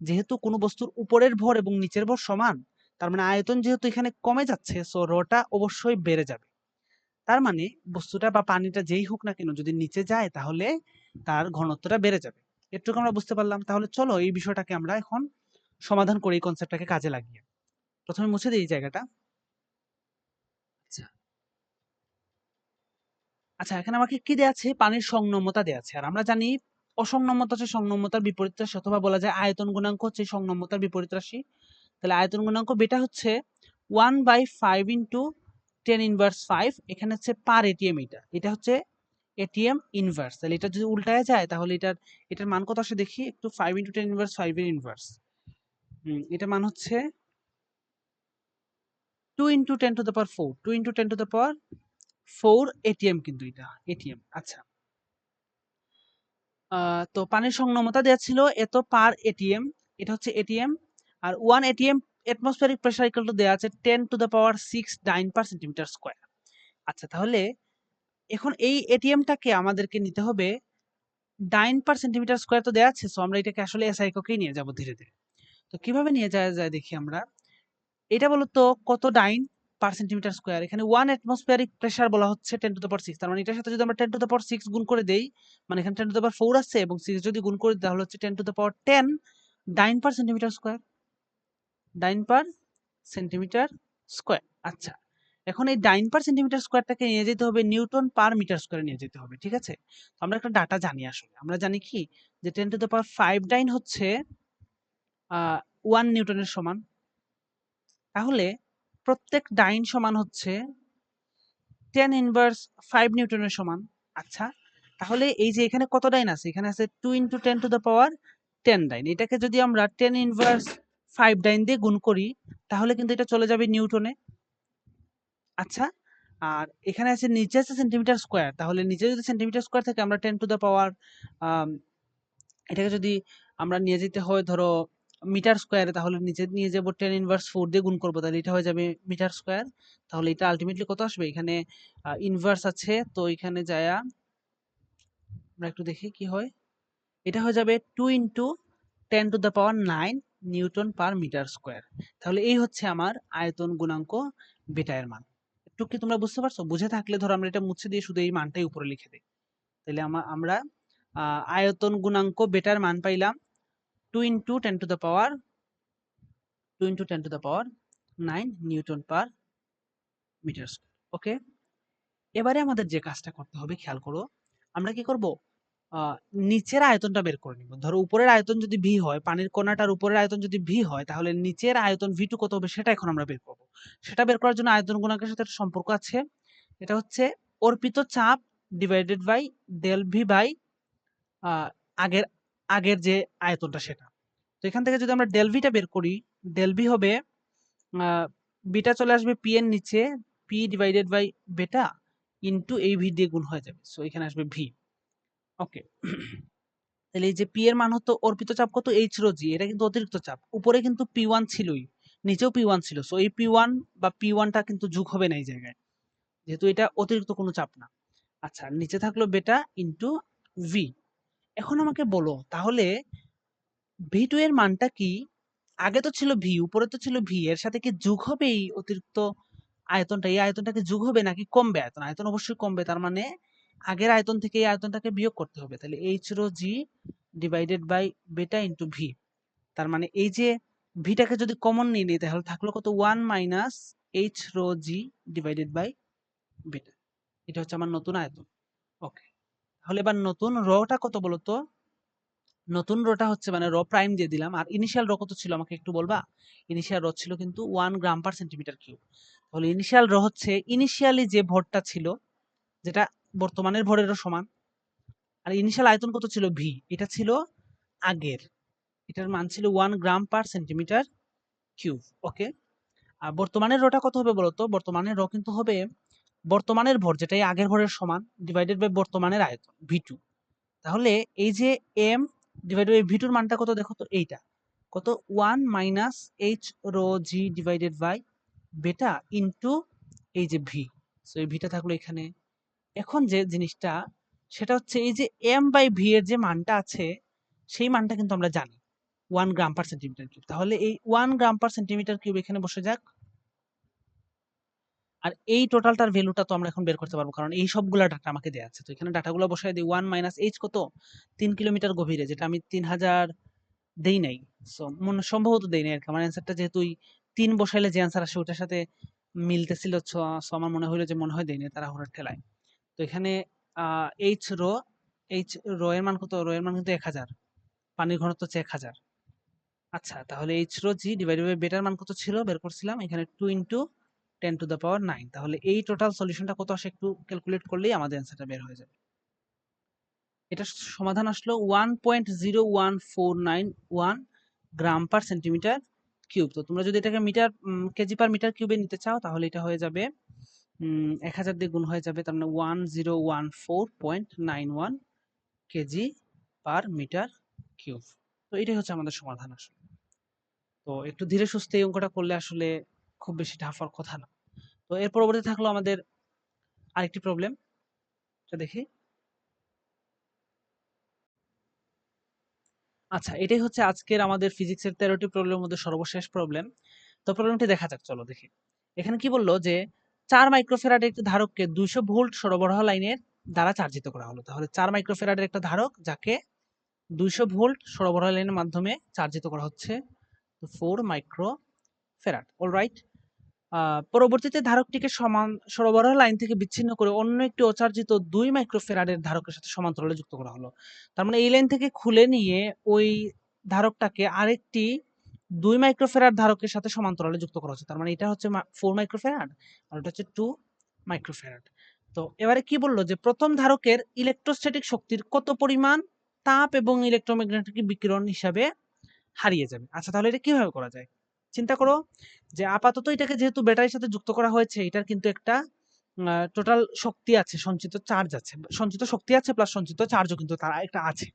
যেহেতু কোনো বস্তুর উপরের ভর এবং নিচের ভর সমান, তার মানে আয়তন যেহেতু এখানে কমে যাচ্ছে সো রোটা অবশ্যই বেড়ে যাবে। তার মানে বস্তুটা বা পানিটা যেই হোক না কেন যদি নিচে যায় তাহলে তার ঘনত্বটা বেড়ে যাবে। এটুকু আমরা বুঝতে পারলাম। তাহলে চলো এই বিষয়টাকে আমরা এখন সমাধান করি, এই কনসেপ্টটাকে কাজে লাগিয়ে। প্রথমে মুছে দিই এই জায়গাটা। আচ্ছা, আচ্ছা এখানে আমাকে কি দেয়া আছে? পানির সংনম্যতা দেয়া আছে। আর আমরা জানি অসংনম্যতা হচ্ছে সংনম্যতার বিপরীত রাশি, অথবা বলা যায় আয়তন গুণাঙ্ক হচ্ছে সংনম্যতার বিপরীত রাশি। তাহলে আয়তন গুণাঙ্ক বেটা হচ্ছে 1/5 ইন্টু 10^5। এখানে হচ্ছে পার এটিএম, এটা হচ্ছে এটিএম ইনভার্স। তাহলে এটা যদি উল্টায় যায় তাহলে এটার মান কত আসে দেখি একটু। 5 ইন্টু 10^5 এর ইনভার্স, এটার মান হচ্ছে 2 ইন্টু 10^4, 2 ইন্টু 10^4 এটিএম, কিন্তু এটা এটিএম। আচ্ছা, তো পানির সংনমতা দেওয়া ছিল এত পার এটিএম, এটা হচ্ছে এটিএম। আর 1 ATM atmospheric pressure equal to দেওয়া আছে 10^6 ডাইন পার সেন্টিমিটার স্কয়ার। আচ্ছা, তাহলে এখন এই এটিএমটাকে আমাদেরকে নিতে হবে ডাইন পার সেন্টিমিটার স্কয়ার তো দেওয়া আছে, সো আমরা এটাকে আসলে এসআই এককেই নিয়ে যাব ধীরে ধীরে। তো কিভাবে নিয়ে যাওয়া যায় দেখি আমরা। এটা বলতো কত ডাইন পার সেন্টিমিটার স্কয়ার? এখানে 1 অ্যাটমসফিয়ারিক প্রেসার বলা হচ্ছে 10^6, তার মানে এটার সাথে যদি আমরা 10^6 গুণ করে দেই, মানে এখানে 10^4 আছে এবং 6 যদি গুণ করে দিই তাহলে হচ্ছে 10^10 ডাইন পার সেন্টিমিটার স্কয়ার, ডাইন পার সেন্টিমিটার স্কয়ার। আচ্ছা, এখন এই ডাইন পার সেন্টিমিটার স্কয়ারটাকে নিয়ে যেতে হবে নিউটন পার মিটার স্কয়ারে নিয়ে যেতে হবে। ঠিক আছে, তো আমরা একটা ডাটা জানি, আসলে আমরা জানি কি যে 10^5 ডাইন হচ্ছে 1 নিউটনের সমান। তাহলে প্রত্যেক ডাইন সমান হচ্ছে 10^5 নিউটনের সমান। আচ্ছা, তাহলে এই যে এখানে কত ডাইন আছে? এখানে আছে 2 ইন্টু 10^10 ডাইন। এটাকে যদি আমরা 10^5 ডাইন দিয়ে গুণ করি তাহলে কিন্তু এটা চলে যাবে নিউটনে। আচ্ছা, আর এখানে আছে নিচে আছে সেন্টিমিটার স্কয়ার, তাহলে নিচে যদি সেন্টিমিটার স্কয়ার থাকে আমরা 10^, এটাকে যদি আমরা নিয়ে যেতে হয় ধরো মিটার স্কয়ারে, তাহলে নিচে নিয়ে যাব 10^4 দিয়ে গুণ করবো, তাহলে এটা হয়ে যাবে মিটার স্কয়ার। তাহলে এটা আলটিমেটলি কত আসবে? এখানে ইনভার্স আছে তো এখানে যায়া আমরা একটু দেখি কি হয়। এটা হয়ে যাবে 2 into 10^9 newton per metre square. তাহলে এই হচ্ছে আমার আয়তন গুণাঙ্ক বেটা এর মান। একটু কি তোমরা বুঝতে পারছো? বুঝে থাকলে ধরো আমরা এটা মুছে দিয়ে শুধু এই মানটাই উপরে লিখে দিই। তাহলে আমরা আয়তন গুণাঙ্ক বেটার মান পাইলাম 2 × 10⁻² 9 নিউটন পার মিটার স্কোয়ার। ওকে, এবারে আমাদের যে কাজটা করতে হবে খেয়াল করো, আমরা কি করব, নিচের আয়তনটা বের করে নিব। ধরো উপরের আয়তন যদি ভি হয়, পানির কণাটার উপরের আয়তন যদি ভি হয়, তাহলে নিচের আয়তন ভি2 কত হবে সেটা এখন আমরা বের করব। সেটা বের করার জন্য আয়তন গুণাঙ্কের সাথে একটা সম্পর্ক আছে, এটা হচ্ছে অর্পিত চাপ divided by del V by আগের আগের যে আয়তনটা সেটা। তো এখান থেকে যদি আমরা ডেল ভিটা বের করি, ডেল ভি হবে বিটা চলে আসবে পি এর নিচে, P divided by beta into এই ভি দিয়ে গুণ হয়ে যাবে, সো এখানে আসবে ভি। ওকে, তাহলে এই যে পি এর মান হতো অর্পিত চাপ কত, এইচ রো জি, এটা কিন্তু অতিরিক্ত চাপ। উপরে কিন্তু পি ওয়ান ছিলই, নিচেও পি ওয়ান ছিল, সো এই পি ওয়ান বা পি ওয়ানটা কিন্তু যোগ হবে না এই জায়গায়, যেহেতু এটা অতিরিক্ত কোনো চাপ না। আচ্ছা, নিচে থাকলো বেটা ইনটু ভি। এখন আমাকে বলো তাহলে ভি টু এর মানটা কি? আগে তো ছিল ভি, উপরে তো ছিল ভি, এর সাথে কি যোগ হবে এই অতিরিক্ত আয়তনটা? এই আয়তনটাকে যোগ হবে নাকি কমবে? আয়তন আয়তন অবশ্যই কমবে, তার মানে আগের আয়তন থেকে এই আয়তনটাকে বিয়োগ করতে হবে। তাহলে H rho G divided by beta into V. তার মানে এই যে ভিটাকে যদি কমন নিয়ে নিই তাহলে থাকলো কত, 1 minus H rho G divided by beta. এটা হচ্ছে আমার নতুন আয়তন। ওকে, তাহলে এবার নতুন রটা কত বলো তো? নতুন রোটা হচ্ছে মানে র প্রাইম দিয়ে দিলাম। আর ইনিশিয়াল র কত ছিল আমাকে একটু বলবা? ইনিশিয়াল র ছিল কিন্তু 1 গ্রাম পার সেন্টিমিটার কিউব। তাহলে ইনিশিয়াল র হচ্ছে ইনিশিয়ালি যে ভরটা ছিল, যেটা বর্তমানের ভরেরও সমান। আর ইনিশিয়াল আয়তন কত ছিল, ভি, এটা ছিল আগের, এটার মান ছিল 1 গ্রাম পার সেন্টিমিটার কিউব। ওকে, আর বর্তমানের রটা কত হবে বলতো? বর্তমানের র কিন্তু হবে বর্তমানের ভর, যেটা এই আগের ভরের সমান, ডিভাইডেড বাই বর্তমানের আয়তন ভি2। তাহলে এই যে এম ডিভাইডেড বাই ভি2 এর মানটা কত দেখো তো, এইটা কত, 1 minus H rho G divided by beta into এই যে ভি। সো এই ভিটা থাকলো এখানে। এখন যে জিনিসটা সেটা হচ্ছে এই যে এম বাই ভি এর যে মানটা আছে, সেই মানটা কিন্তু আমরা জানি 1 গ্রাম পার সেন্টিমিটার কিউব। তাহলে এই 1 গ্রাম পার সেন্টিমিটার কিউব এখানে বসে যাক। আর এই টোটালটার ভ্যালুটা তো আমরা এখন বের করতে পারবো, কারণ এই সবগুলা ডাটা আমাকে দেয়া আছে। তো এখানে ডাটাগুলো বসায় দিই। 1 মাইনাস এইচ কত, 3 কিলোমিটার গভীরে, যেটা আমি 3000 দেই নাই। সো মনে সম্ভবত দেই নাই আর কি। আমার অ্যান্সারটা যেহেতু 3 বসাইলে যে অ্যান্সার আসে ওটার সাথে মিলতেছিল, সো আমার মনে হইলো যে মনে হয় দেই নাই তাড়াহুড়ার ঠেলায়। তো এখানে এইচ রো, এইচ রো এর মান কত? রো এর মান কিন্তু 1000, পানির ঘনত্ব হচ্ছে 1000। আচ্ছা, তাহলে H rho G divided by বেটার মান কত ছিল বের করছিলাম, এখানে 2 × 10⁻⁹। তাহলে এই টোটাল সলিউশনটা কত আসে একটু ক্যালকুলেট করলেই আমাদের অ্যান্সারটা বের হয়ে যাবে। এটা সমাধান আসলো 1.01491 গ্রাম পার সেন্টিমিটার কিউব। তো তোমরা যদি এটাকে মিটার কেজি পার মিটার কিউবে নিতে চাও তাহলে এটা হয়ে যাবে 1000 দিয়ে গুণ হয়ে যাবে, তার মানে 1014.91 কেজি পার মিটার কিউব। তো এটাই হচ্ছে আমাদের সমাধান আসলে। তো একটু ধীরে সুস্থে এই অঙ্কটা করলে আসলে খুব বেশি টাফ হওয়ার কথা না। তো এর পরবর্তী থাকলো আমাদের আরেকটি প্রবলেম, এটা দেখি। আচ্ছা, এটাই হচ্ছে আজকের আমাদের ফিজিক্সের 13টি প্রবলেমের মধ্যে সর্বশেষ প্রবলেম। তো প্রবলেমটি দেখা যাক, চলো দেখি। এখানে কি বললো যে 4 মাইক্রোফ্যারাডের একটি ধারককে 200 ভোল্ট সরবরাহ লাইনের দ্বারা চার্জিত করা হলো। তাহলে 4 মাইক্রোফ্যারাডের একটা ধারক যাকে 200 ভোল্ট সরবরাহ লাইনের মাধ্যমে চার্জিত করা হচ্ছে, 4 মাইক্রোফ্যারাড। অলরাইট, পরবর্তীতে ধারকটিকে সমান সরবরাহ লাইন থেকে বিচ্ছিন্ন করে অন্য একটি অচার্জিত 2 মাইক্রোফ্যারাডের ধারকের সাথে সমান্তরালে যুক্ত করা হলো। তার মানে এই লাইন থেকে খুলে নিয়ে ওই ধারকটাকে আরেকটি 2 মাইক্রোফ্যারাড ধারকের সাথে সমান্তরালে যুক্ত করা হচ্ছে। তার মানে এটা হচ্ছে 4 মাইক্রোফ্যারাড আর এটা হচ্ছে 2 মাইক্রোফ্যারাড। তো এবারে কি বললো যে প্রথম ধারকের ইলেকট্রোস্ট্যাটিক শক্তির কত পরিমাণ তাপ এবং ইলেকট্রোম্যাগনেটিক বিকিরণ হিসাবে হারিয়ে যাবে। আচ্ছা, তাহলে এটা কিভাবে করা যায়? চিন্তা করো যে আপাতত এটাকে যেহেতু ব্যাটারির সাথে যুক্ত করা হয়েছে, এটার কিন্তু একটা টোটাল শক্তি আছে, সঞ্চিত চার্জ আছে, সঞ্চিত শক্তি আছে প্লাস সঞ্চিত চার্জও কিন্তু তার একটা আছে।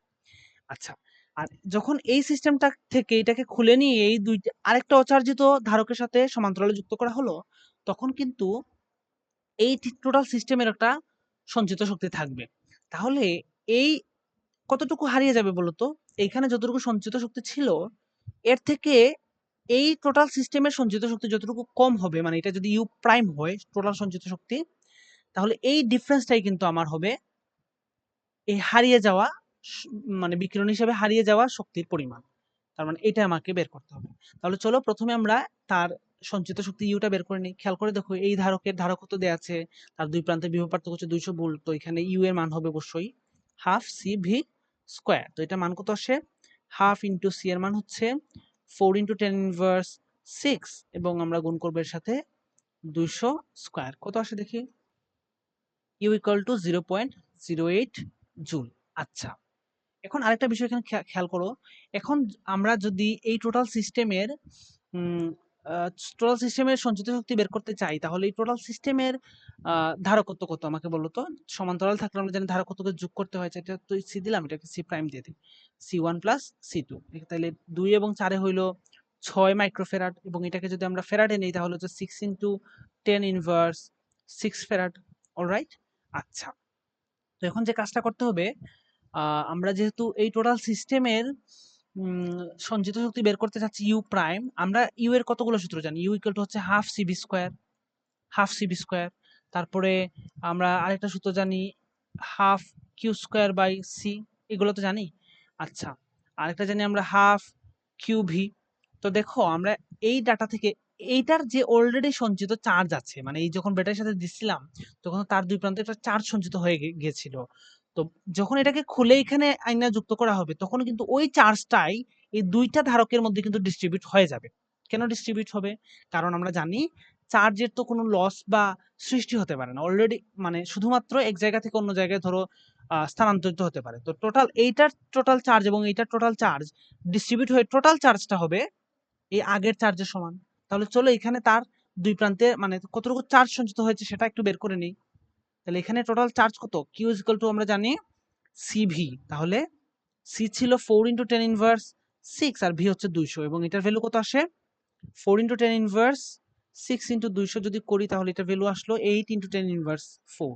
আচ্ছা, আর যখন এই সিস্টেমটা থেকে এটাকে খুলে নিয়ে এই দুইটা আরেকটা অচার্জিত ধারকের সাথে সমান্তরালে যুক্ত করা হলো, তখন কিন্তু এই টোটাল সিস্টেমের একটা সঞ্চিত শক্তি থাকবে। তাহলে এই কতটুকু হারিয়ে যাবে বলতো? এইখানে যতটুকু সঞ্চিত শক্তি ছিল এর থেকে এই টোটাল সিস্টেমের সঞ্চিত শক্তি যতটুকু কম হবে, মানে এটা যদি ইউ প্রাইম হয় টোটাল সঞ্চিত শক্তি, তাহলে এই ডিফারেন্সটাই কিন্তু আমার হবে এই হারিয়ে যাওয়া মানে বিকিরণ হিসেবে হারিয়ে যাওয়া শক্তির পরিমাণ। তার মানে এটা আমাকে বের করতে হবে। তাহলে চলো প্রথমে আমরা তার সঞ্চিত শক্তি ইউটা বের করে নিই। খেয়াল করে দেখো এই ধারকের ধারকত্ব দেওয়া আছে, তার দুই প্রান্তের বিভব পার্থক্য হচ্ছে 200 ভোল্ট। তো এখানে ইউ এর মান হবে অবশ্যই হাফ সি ভি স্কোয়ার। তো এটা মান কত আসে? হাফ ইন্টু সি এর মান হচ্ছে 4 ইন্টু 10 ইনভার্স 6 এবং আমরা গুণ করবো এর সাথে 200 স্কোয়ার। কত আসে দেখি? U equal to 0.08 joule. আচ্ছা, এখন আরেকটা বিষয় এখানে খেয়াল করো। এখন আমরা যদি এই টোটাল সিস্টেমের সঞ্চিত শক্তি বের করতে চাই, তাহলে এই টোটাল সিস্টেমের ধারকত্ব কত আমাকে বলো তো। সমান্তরাল থাকলে আমরা জানি ধারকত্বকে যোগ করতে হয়। এটা তো সি দিলাম, এটাকে সি প্রাইম দিয়ে দিই, C1 প্লাস C2। তাহলে 2 এবং 4 হইলো 6 মাইক্রোফেরাড, এবং এটাকে যদি আমরা ফেরাডে নিই তাহলে হচ্ছে 6 ইন্টু 10 ইনভার্স 6 ফেরাড। অলরাইট। আচ্ছা, তো এখন যে কাজটা করতে হবে, আমরা যেহেতু এই টোটাল সিস্টেমের সঞ্চিত শক্তি বের করতে চাচ্ছি ইউ প্রাইম, আমরা ইউ এর কতগুলো সূত্র জানি? ইউ ইকুয়াল টু হচ্ছে half CV square, half CV square. তারপরে আমরা আরেকটা সূত্র জানি half Q square by C, এগুলো তো জানি। আচ্ছা, আরেকটা জানি আমরা হাফ কিউ ভি। তো দেখো আমরা এই ডাটা থেকে এইটার যে অলরেডি সঞ্চিত চার্জ আছে, মানে এই যখন ব্যাটারির সাথে দিচ্ছিলাম তখন তার দুই প্রান্তে একটা চার্জ সঞ্চিত হয়ে গিয়েছিল। তো যখন এটাকে খুলে এখানে আইনা যুক্ত করা হবে তখন কিন্তু ওই চার্জটাই এই দুইটা ধারকের মধ্যে কিন্তু ডিস্ট্রিবিউট হয়ে যাবে। কেন ডিস্ট্রিবিউট হবে? কারণ আমরা জানি চার্জের তো কোনো লস বা সৃষ্টি হতে পারে না, অলরেডি মানে শুধুমাত্র এক জায়গা থেকে অন্য জায়গায় ধরো স্থানান্তরিত হতে পারে। তো টোটাল এইটার টোটাল চার্জ এবং এইটার টোটাল চার্জ ডিস্ট্রিবিউট হয়ে টোটাল চার্জটা হবে এই আগের চার্জের সমান। তাহলে চলো এখানে তার দুই প্রান্তে মানে কতটুকু চার্জ সঞ্চিত হয়েছে সেটা একটু বের করে নিই। তাহলে এখানে টোটাল চার্জ কত? কিউ ইজ ইকুয়াল টু আমরা জানি সিভি। তাহলে সি ছিল 4 ইন্টু 10 ইনভার্স 6 আর ভি হচ্ছে 200, এবং এটার ভ্যালু কত আসে? 4 ইন্টু 10 ইনভার্স 6 ইন্টু 200 যদি করি তাহলে এটার ভ্যালু আসলো 8 into 10 inverse 4,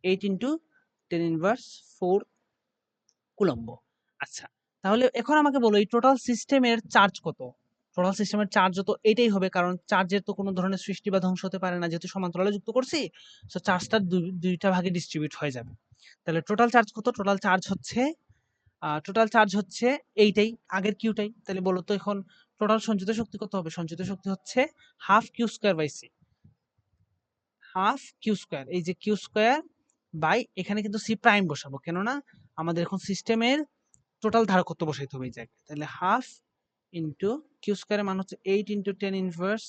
8 into 10 inverse 4 coulomb. আচ্ছা, তাহলে এখন আমাকে বলো এই টোটাল সিস্টেমের চার্জ কত? টোটাল সিস্টেমের চার্জ যত এটাই হবে, কারণ চার্জের তো কোনো ধরনের সৃষ্টি বা ধ্বংস হতে পারে না, যেহেতু সমান্তরালে যুক্ত করছি। সো চার্জটা দুইটা ভাগে ডিস্ট্রিবিউট হয়ে যাবে। তাহলে টোটাল চার্জ কত? টোটাল চার্জ হচ্ছে এইটাই, আগের কিউটাই। তাহলে বলো তো এখন টোটাল সঞ্চিত শক্তি কত হবে? সঞ্চিত শক্তি হচ্ছে half Q square by C, half Q square. এই যে কিউ স্কোয়ার বাই এখানে কিন্তু সি প্রাইম বসাবো, কেননা আমাদের এখন সিস্টেমের টোটাল ধারকত্ব বসাইতে হবে এই জায়গায়। তাহলে হাফ ইন্টু কিউ স্কোয়ারের মান হচ্ছে 8 into 10 inverse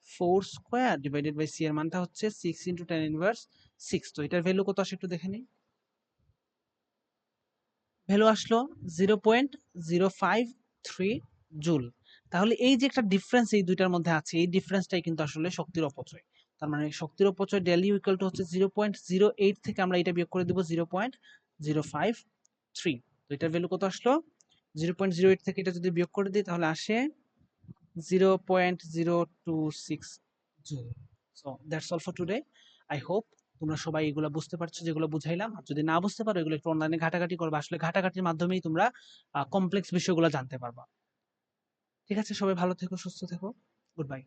4 square divided by C এর মানটা হচ্ছে 6 ইন্টু 10 ইনভার্স 6। তো এটার ভ্যালু কত আসে একটু দেখে নিই। ভ্যালু আসলো 0.053 জুল। তাহলে এই যে একটা ডিফারেন্স এই দুইটার মধ্যে আছে, এই ডিফারেন্সটাই কিন্তু আসলে শক্তির অপচয়। তার মানে শক্তির অপচয় ডেল ইউ ইকুয়াল টু হচ্ছে 0.08 থেকে আমরা এটা বিয়োগ করে দিব 0.053। তো এটার ভ্যালু কত আসলো? 0.08 থেকে এটা যদি বিয়োগ করে দিই তাহলে আসে 0.026 joule. So that's all for today. I hope তোমরা সবাই এগুলো বুঝতে পারছো যেগুলো বুঝাইলাম। আর যদি না বুঝতে পারো এগুলো একটু অনলাইনে ঘাটাঘাটি করবে, আসলে ঘাটাঘাটির মাধ্যমেই তোমরা কমপ্লেক্স বিষয়গুলো জানতে পারবা। ঠিক আছে, সবাই ভালো থেকো, সুস্থ থেকো। Good bye.